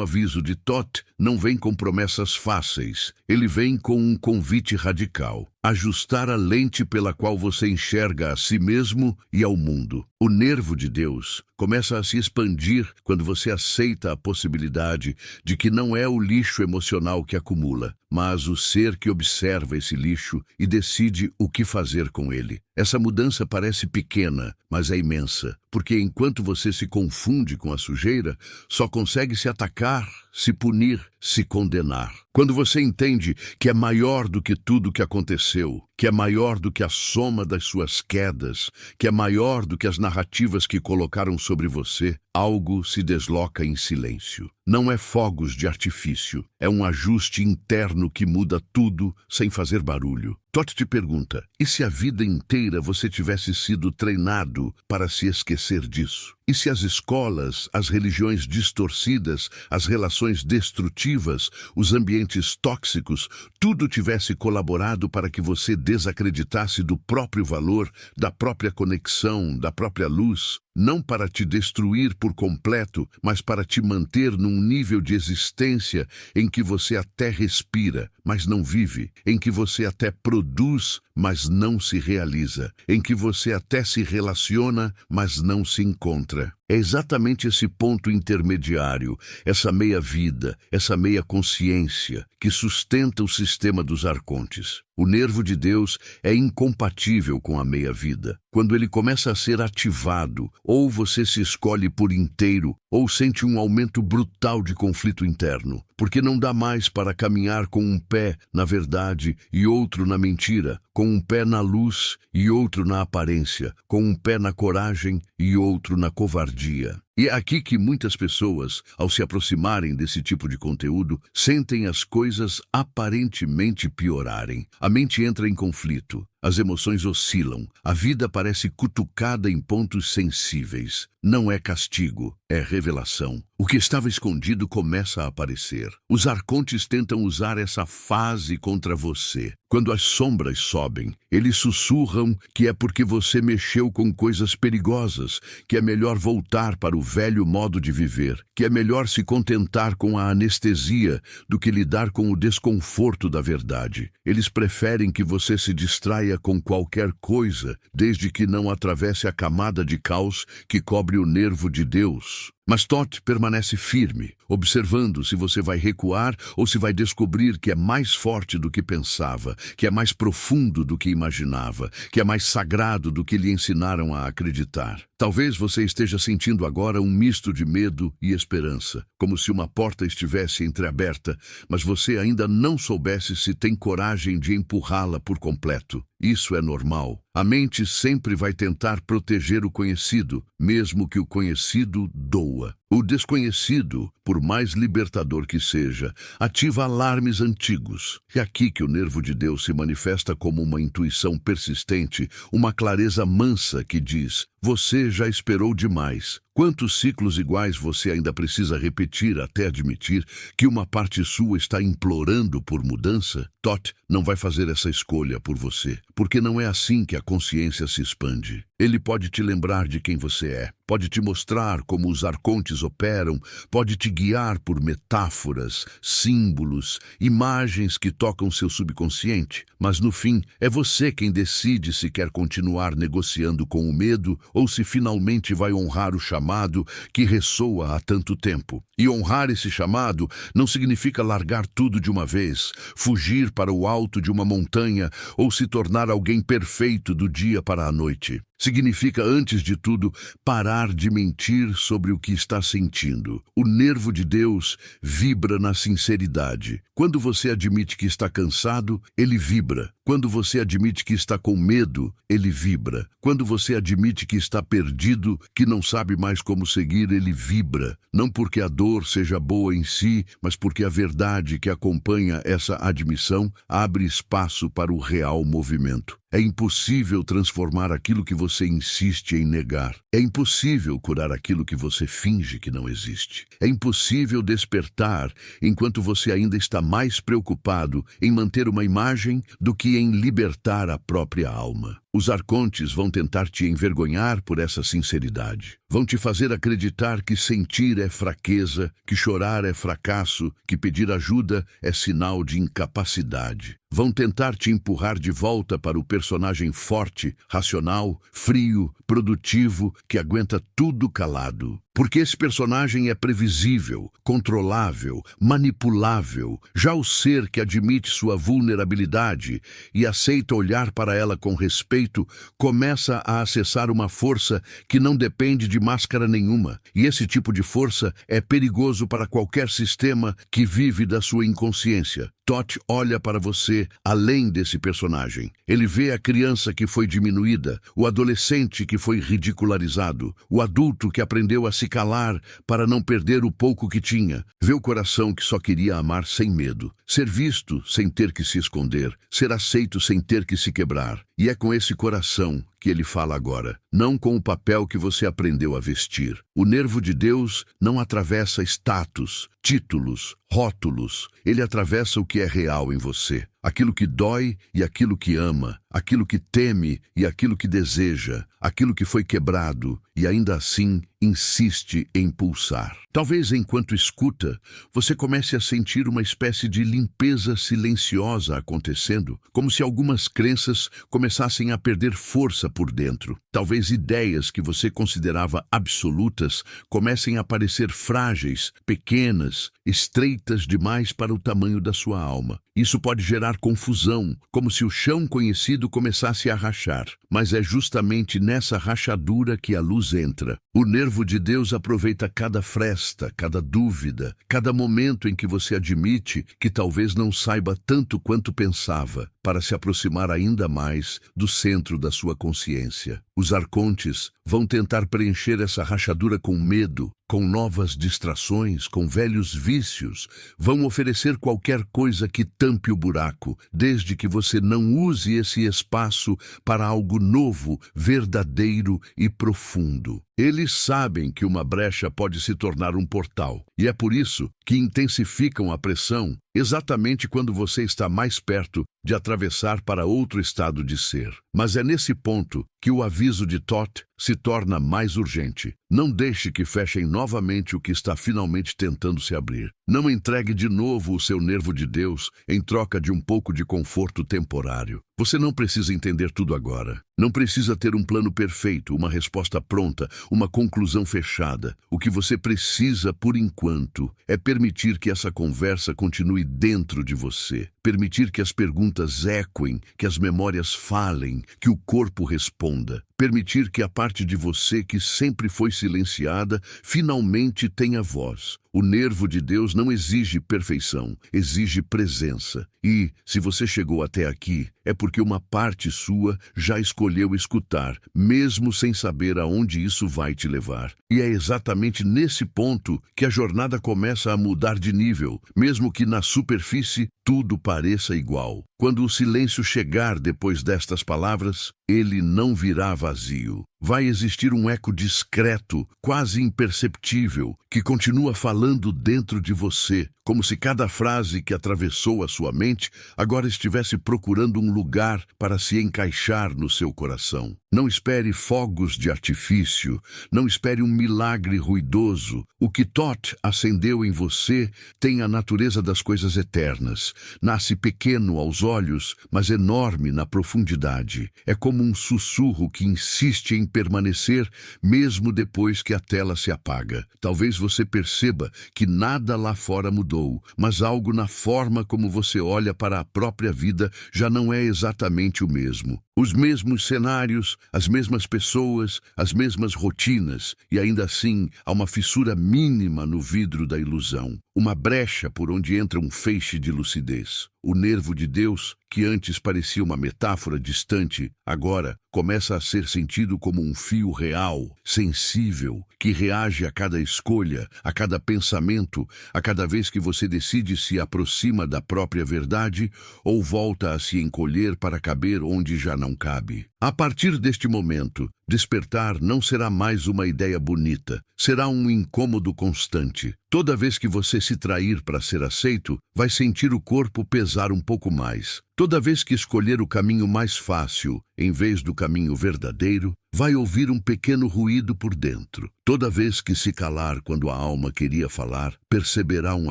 aviso de Thoth não vem com promessas fáceis, ele vem com um convite radical. Ajustar a lente pela qual você enxerga a si mesmo e ao mundo. O nervo de Deus começa a se expandir quando você aceita a possibilidade de que não é o lixo emocional que acumula, mas o ser que observa esse lixo e decide o que fazer com ele. Essa mudança parece pequena, mas é imensa, porque enquanto você se confunde com a sujeira, só consegue se atacar, se punir, se condenar. Quando você entende que é maior do que tudo que aconteceu, que é maior do que a soma das suas quedas, que é maior do que as narrativas que colocaram sobre você, algo se desloca em silêncio. Não é fogos de artifício, é um ajuste interno que muda tudo sem fazer barulho. Thoth te pergunta, e se a vida inteira você tivesse sido treinado para se esquecer disso? E se as escolas, as religiões distorcidas, as relações destrutivas, os ambientes tóxicos, tudo tivesse colaborado para que você desacreditasse do próprio valor, da própria conexão, da própria luz? Não para te destruir por completo, mas para te manter num nível de existência em que você até respira, mas não vive, em que você até produz, mas não se realiza, em que você até se relaciona, mas não se encontra. É exatamente esse ponto intermediário, essa meia-vida, essa meia-consciência, que sustenta o sistema dos arcontes. O nervo de Deus é incompatível com a meia-vida. Quando ele começa a ser ativado, ou você se escolhe por inteiro, ou sente um aumento brutal de conflito interno, porque não dá mais para caminhar com um pé na verdade e outro na mentira, com um pé na luz e outro na aparência, com um pé na coragem e outro na covardia. E é aqui que muitas pessoas, ao se aproximarem desse tipo de conteúdo, sentem as coisas aparentemente piorarem. A mente entra em conflito, as emoções oscilam, a vida parece cutucada em pontos sensíveis. Não é castigo, é revelação. O que estava escondido começa a aparecer. Os arcontes tentam usar essa fase contra você. Quando as sombras sobem, eles sussurram que é porque você mexeu com coisas perigosas, que é melhor voltar para o velho modo de viver, que é melhor se contentar com a anestesia do que lidar com o desconforto da verdade. Eles preferem que você se distraia com qualquer coisa, desde que não atravesse a camada de caos que cobre o nervo de Deus. Mas Thoth permanece firme, observando se você vai recuar ou se vai descobrir que é mais forte do que pensava, que é mais profundo do que imaginava, que é mais sagrado do que lhe ensinaram a acreditar. Talvez você esteja sentindo agora um misto de medo e esperança, como se uma porta estivesse entreaberta, mas você ainda não soubesse se tem coragem de empurrá-la por completo. Isso é normal. A mente sempre vai tentar proteger o conhecido, mesmo que o conhecido doa. O desconhecido, por mais libertador que seja, ativa alarmes antigos. É aqui que o nervo de Deus se manifesta como uma intuição persistente, uma clareza mansa que diz: você já esperou demais. Quantos ciclos iguais você ainda precisa repetir até admitir que uma parte sua está implorando por mudança? Thoth não vai fazer essa escolha por você, porque não é assim que a consciência se expande. Ele pode te lembrar de quem você é, pode te mostrar como os arcontes operam, pode te guiar por metáforas, símbolos, imagens que tocam seu subconsciente. Mas no fim, é você quem decide se quer continuar negociando com o medo ou se finalmente vai honrar o chamado que ressoa há tanto tempo. E honrar esse chamado não significa largar tudo de uma vez, fugir para o alto de uma montanha ou se tornar alguém perfeito do dia para a noite. Significa, antes de tudo, parar de mentir sobre o que está sentindo. O nervo de Deus vibra na sinceridade. Quando você admite que está cansado, ele vibra. Quando você admite que está com medo, ele vibra. Quando você admite que está perdido, que não sabe mais como seguir, ele vibra. Não porque a dor seja boa em si, mas porque a verdade que acompanha essa admissão abre espaço para o real movimento. É impossível transformar aquilo que você insiste em negar. É impossível curar aquilo que você finge que não existe. É impossível despertar enquanto você ainda está mais preocupado em manter uma imagem do que em libertar a própria alma. Os arcontes vão tentar te envergonhar por essa sinceridade. Vão te fazer acreditar que sentir é fraqueza, que chorar é fracasso, que pedir ajuda é sinal de incapacidade. Vão tentar te empurrar de volta para o personagem forte, racional, frio, produtivo, que aguenta tudo calado. Porque esse personagem é previsível, controlável, manipulável. Já o ser que admite sua vulnerabilidade e aceita olhar para ela com respeito, começa a acessar uma força que não depende de máscara nenhuma. E esse tipo de força é perigoso para qualquer sistema que vive da sua inconsciência. Toth olha para você além desse personagem. Ele vê a criança que foi diminuída, o adolescente que foi ridicularizado, o adulto que aprendeu a se calar para não perder o pouco que tinha. Vê o coração que só queria amar sem medo, ser visto sem ter que se esconder, ser aceito sem ter que se quebrar. E é com esse coração que ele fala agora, não com o papel que você aprendeu a vestir. O nervo de Deus não atravessa status, títulos, rótulos. Ele atravessa o que é real em você. Aquilo que dói e aquilo que ama, aquilo que teme e aquilo que deseja, aquilo que foi quebrado e ainda assim insiste em pulsar. Talvez enquanto escuta, você comece a sentir uma espécie de limpeza silenciosa acontecendo, como se algumas crenças começassem a perder força por dentro. Talvez ideias que você considerava absolutas comecem a parecer frágeis, pequenas, estreitas demais para o tamanho da sua alma. Isso pode gerar confusão, como se o chão conhecido começasse a rachar. Mas é justamente nessa rachadura que a luz entra. O nervo de Deus aproveita cada fresta, cada dúvida, cada momento em que você admite que talvez não saiba tanto quanto pensava, para se aproximar ainda mais do centro da sua consciência. Os arcontes vão tentar preencher essa rachadura com medo, com novas distrações, com velhos vícios. Vão oferecer qualquer coisa que tampe o buraco, desde que você não use esse espaço para algo novo, verdadeiro e profundo. Eles sabem que uma brecha pode se tornar um portal, e é por isso que intensificam a pressão exatamente quando você está mais perto de atravessar para outro estado de ser. Mas é nesse ponto que o aviso de Toth se torna mais urgente. Não deixe que fechem novamente o que está finalmente tentando se abrir. Não entregue de novo o seu nervo de Deus em troca de um pouco de conforto temporário. Você não precisa entender tudo agora. Não precisa ter um plano perfeito, uma resposta pronta, uma conclusão fechada. O que você precisa, por enquanto, é permitir que essa conversa continue dentro de você. Permitir que as perguntas ecoem, que as memórias falem, que o corpo responda. Permitir que a parte de você que sempre foi silenciada finalmente tenha voz. O nervo de Deus não exige perfeição, exige presença. E, se você chegou até aqui, é porque uma parte sua já escolheu escutar, mesmo sem saber aonde isso vai te levar. E é exatamente nesse ponto que a jornada começa a mudar de nível, mesmo que na superfície tudo pareça igual. Quando o silêncio chegar depois destas palavras, ele não virá vazio. vai existir um eco discreto, quase imperceptível, que continua falando dentro de você, como se cada frase que atravessou a sua mente agora estivesse procurando um lugar para se encaixar no seu coração. Não espere fogos de artifício, não espere um milagre ruidoso. O que Thoth acendeu em você tem a natureza das coisas eternas. Nasce pequeno aos olhos, mas enorme na profundidade. É como um sussurro que insiste em permanecer mesmo depois que a tela se apaga. Talvez você perceba que nada lá fora mudou, mas algo na forma como você olha para a própria vida já não é exatamente o mesmo. Os mesmos cenários, as mesmas pessoas, as mesmas rotinas, e ainda assim há uma fissura mínima no vidro da ilusão, uma brecha por onde entra um feixe de lucidez. O nervo de Deus, que antes parecia uma metáfora distante, agora começa a ser sentido como um fio real, sensível, que reage a cada escolha, a cada pensamento, a cada vez que você decide se aproxima da própria verdade ou volta a se encolher para caber onde já não cabe. A partir deste momento, despertar não será mais uma ideia bonita, será um incômodo constante. Toda vez que você se trair para ser aceito, vai sentir o corpo pesar um pouco mais. Toda vez que escolher o caminho mais fácil, em vez do caminho verdadeiro, vai ouvir um pequeno ruído por dentro. Toda vez que se calar quando a alma queria falar, perceberá um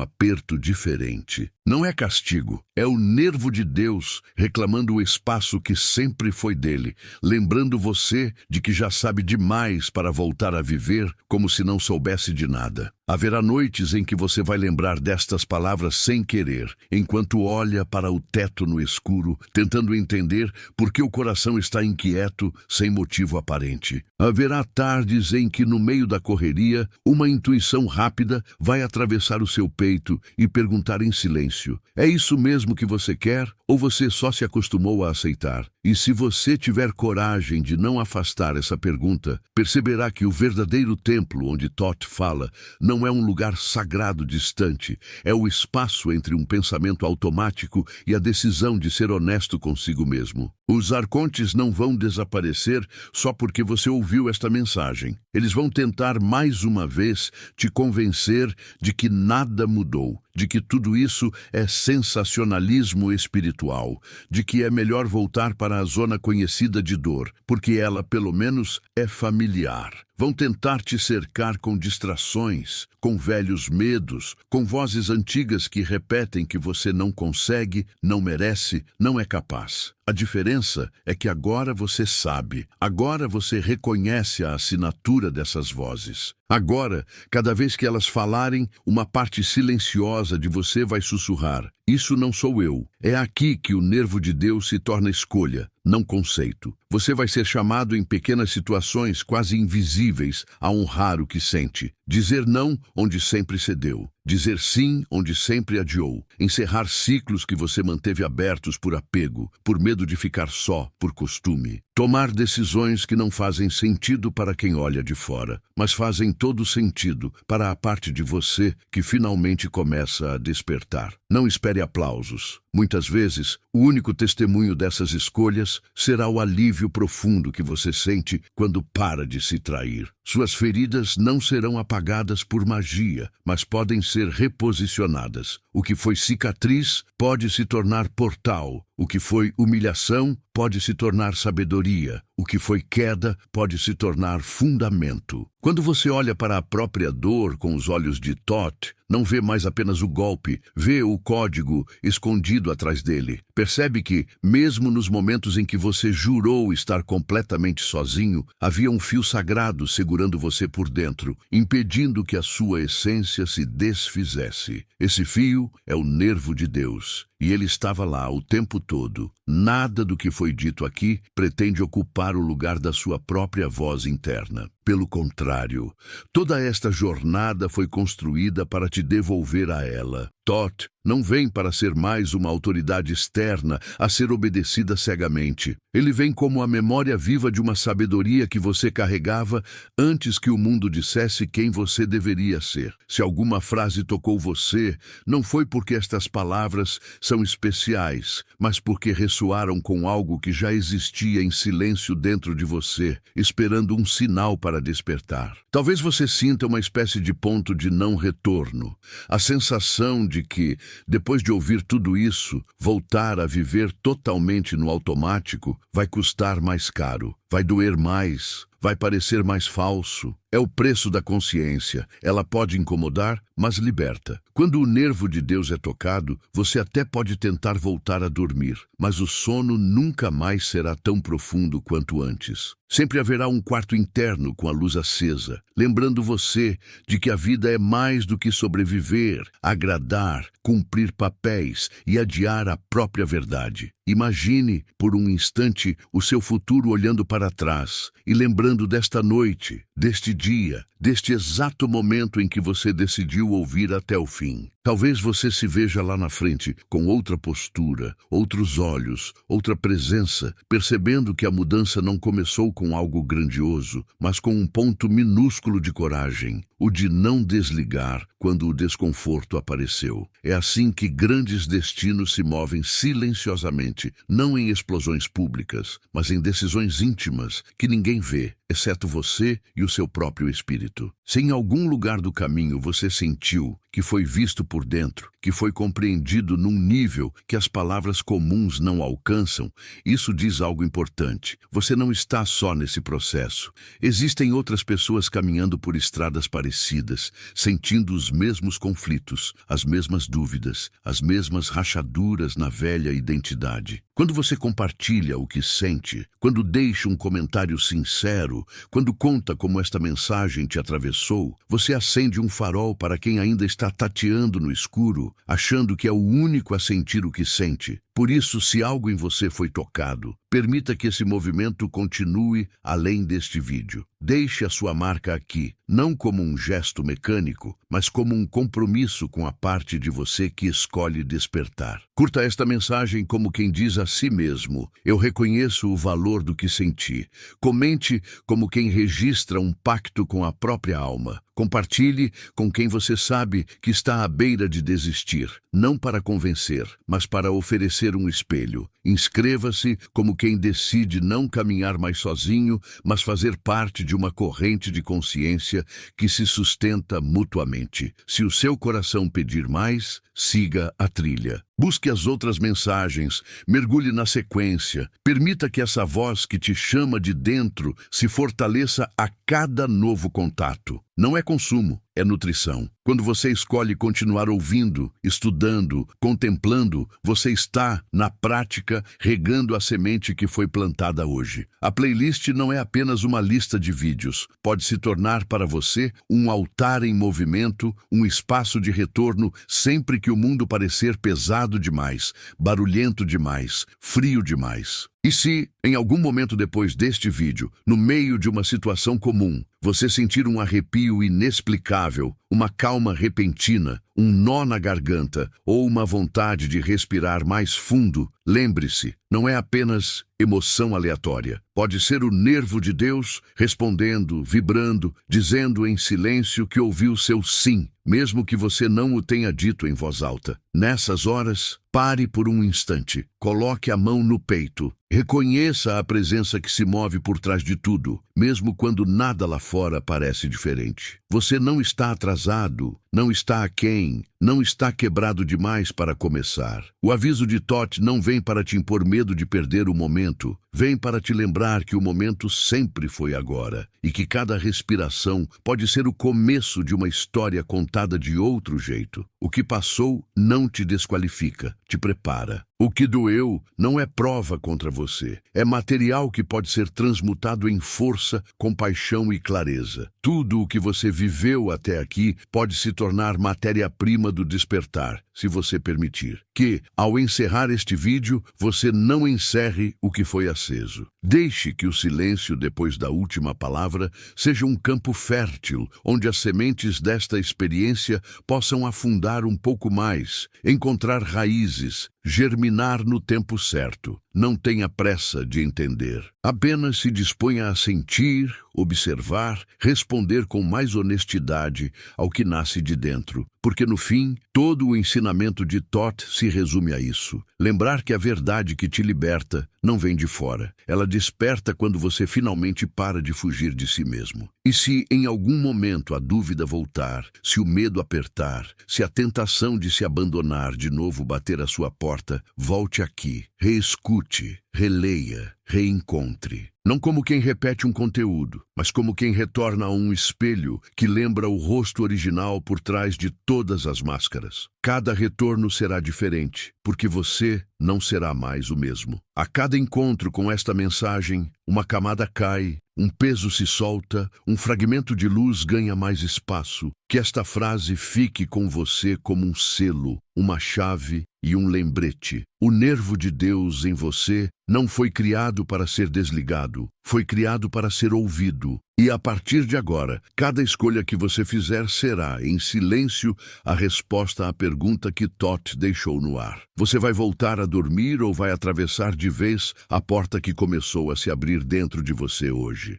aperto diferente. Não é castigo, é o nervo de Deus reclamando o espaço que sempre foi dele, lembrando você de que já sabe demais para voltar a viver como se não soubesse de nada. Haverá noites em que você vai lembrar destas palavras sem querer, enquanto olha para o teto no escuro, tentando entender por que o coração está inquieto, sem motivo aparente. Haverá tardes em que, no meio da correria, uma intuição rápida vai atravessar o seu peito e perguntar em silêncio: é isso mesmo que você quer? Ou você só se acostumou a aceitar? E se você tiver coragem de não afastar essa pergunta, perceberá que o verdadeiro templo onde Thoth fala não é um lugar sagrado distante, é o espaço entre um pensamento automático e a decisão de ser honesto consigo mesmo. Os arcontes não vão desaparecer só porque você ouviu esta mensagem. Eles vão tentar mais uma vez te convencer de que nada mudou, de que tudo isso é sensacionalismo espiritual, de que é melhor voltar para a zona conhecida de dor, porque ela, pelo menos, é familiar. Vão tentar te cercar com distrações, com velhos medos, com vozes antigas que repetem que você não consegue, não merece, não é capaz. A diferença é que agora você sabe, agora você reconhece a assinatura dessas vozes. Agora, cada vez que elas falarem, uma parte silenciosa de você vai sussurrar: isso não sou eu. É aqui que o nervo de Deus se torna escolha, não conceito. Você vai ser chamado em pequenas situações quase invisíveis a honrar o que sente. Dizer não onde sempre cedeu. Dizer sim onde sempre adiou. Encerrar ciclos que você manteve abertos por apego, por medo de ficar só, por costume. Tomar decisões que não fazem sentido para quem olha de fora, mas fazem todo sentido para a parte de você que finalmente começa a despertar. Não espere aplausos. Muitas vezes, o único testemunho dessas escolhas será o alívio profundo que você sente quando para de se trair. Suas feridas não serão apagadas por magia, mas podem ser reposicionadas. O que foi cicatriz pode se tornar portal. O que foi humilhação pode se tornar sabedoria. O que foi queda pode se tornar fundamento. Quando você olha para a própria dor com os olhos de Thoth, não vê mais apenas o golpe, vê o código escondido atrás dele. Percebe que, mesmo nos momentos em que você jurou estar completamente sozinho, havia um fio sagrado segurando você por dentro, impedindo que a sua essência se desfizesse. Esse fio é o nervo de Deus, e ele estava lá o tempo todo. Nada do que foi dito aqui pretende ocupar o lugar da sua própria voz interna. Pelo contrário, toda esta jornada foi construída para te devolver a ela. Thoth não vem para ser mais uma autoridade externa a ser obedecida cegamente. Ele vem como a memória viva de uma sabedoria que você carregava antes que o mundo dissesse quem você deveria ser. Se alguma frase tocou você, não foi porque estas palavras são especiais, mas porque ressoaram com algo que já existia em silêncio dentro de você, esperando um sinal para despertar. Talvez você sinta uma espécie de ponto de não retorno, a sensação de que, depois de ouvir tudo isso, voltar a viver totalmente no automático vai custar mais caro, vai doer mais, vai parecer mais falso. É o preço da consciência. Ela pode incomodar, mas liberta. Quando o nervo de Deus é tocado, você até pode tentar voltar a dormir, mas o sono nunca mais será tão profundo quanto antes. Sempre haverá um quarto interno com a luz acesa, lembrando você de que a vida é mais do que sobreviver, agradar, cumprir papéis e adiar a própria verdade. Imagine, por um instante, o seu futuro olhando para trás e lembrando desta noite, deste dia, deste exato momento em que você decidiu ouvir até o fim. Talvez você se veja lá na frente com outra postura, outros olhos, outra presença, percebendo que a mudança não começou com algo grandioso, mas com um ponto minúsculo de coragem, o de não desligar quando o desconforto apareceu. É assim que grandes destinos se movem silenciosamente, não em explosões públicas, mas em decisões íntimas que ninguém vê, exceto você e o seu próprio espírito. Se em algum lugar do caminho você sentiu que foi visto por dentro, que foi compreendido num nível que as palavras comuns não alcançam, isso diz algo importante. Você não está só nesse processo. Existem outras pessoas caminhando por estradas parecidas, sentindo os mesmos conflitos, as mesmas dúvidas, as mesmas rachaduras na velha identidade. Quando você compartilha o que sente, quando deixa um comentário sincero, quando conta como esta mensagem te atravessou, você acende um farol para quem ainda está tateando no escuro, achando que é o único a sentir o que sente. Por isso, se algo em você foi tocado, permita que esse movimento continue além deste vídeo. Deixe a sua marca aqui, não como um gesto mecânico, mas como um compromisso com a parte de você que escolhe despertar. Curta esta mensagem como quem diz a si mesmo: eu reconheço o valor do que senti. Comente como quem registra um pacto com a própria alma. Compartilhe com quem você sabe que está à beira de desistir, não para convencer, mas para oferecer um espelho. Inscreva-se como quem decide não caminhar mais sozinho, mas fazer parte de uma corrente de consciência que se sustenta mutuamente. Se o seu coração pedir mais, siga a trilha. Busque as outras mensagens, mergulhe na sequência, permita que essa voz que te chama de dentro se fortaleça a cada novo contato. Não é consumo, é nutrição. Quando você escolhe continuar ouvindo, estudando, contemplando, você está, na prática, regando a semente que foi plantada hoje. A playlist não é apenas uma lista de vídeos. Pode se tornar para você um altar em movimento, um espaço de retorno sempre que o mundo parecer pesado demais, barulhento demais, frio demais. E se, em algum momento depois deste vídeo, no meio de uma situação comum, você sentir um arrepio inexplicável, uma calma repentina, um nó na garganta ou uma vontade de respirar mais fundo, lembre-se, não é apenas emoção aleatória. Pode ser o nervo de Deus respondendo, vibrando, dizendo em silêncio que ouviu seu sim, mesmo que você não o tenha dito em voz alta. Nessas horas, pare por um instante, coloque a mão no peito, reconheça a presença que se move por trás de tudo, mesmo quando nada lá fora parece diferente. Você não está atrasado, não está aquém, não está quebrado demais para começar. O aviso de Thoth não vem para te impor medo de perder o momento, vem para te lembrar que o momento sempre foi agora e que cada respiração pode ser o começo de uma história contada de outro jeito. O que passou não te desqualifica, te prepara. O que doeu não é prova contra você, é material que pode ser transmutado em força, compaixão e clareza. Tudo o que você viveu até aqui pode se tornar matéria-prima do despertar, se você permitir. Que, ao encerrar este vídeo, você não encerre o que foi aceso. Deixe que o silêncio depois da última palavra seja um campo fértil, onde as sementes desta experiência possam afundar um pouco mais, encontrar raízes, germinar no tempo certo. não tenha pressa de entender. Apenas se disponha a sentir, observar, responder com mais honestidade ao que nasce de dentro. Porque, no fim, todo o ensinamento de Thoth se resume a isso. Lembrar que a verdade que te liberta não vem de fora. Ela desperta quando você finalmente para de fugir de si mesmo. E se em algum momento a dúvida voltar, se o medo apertar, se a tentação de se abandonar de novo bater à sua porta, volte aqui, reescute, releia, reencontre. Não como quem repete um conteúdo, mas como quem retorna a um espelho que lembra o rosto original por trás de todas as máscaras. Cada retorno será diferente, porque você não será mais o mesmo. A cada encontro com esta mensagem, uma camada cai, um peso se solta, um fragmento de luz ganha mais espaço. Que esta frase fique com você como um selo, uma chave e um lembrete. O nervo de Deus em você não foi criado para ser desligado, foi criado para ser ouvido. E a partir de agora, cada escolha que você fizer será, em silêncio, a resposta à pergunta que Thoth deixou no ar. Você vai voltar a dormir ou vai atravessar de vez a porta que começou a se abrir dentro de você hoje?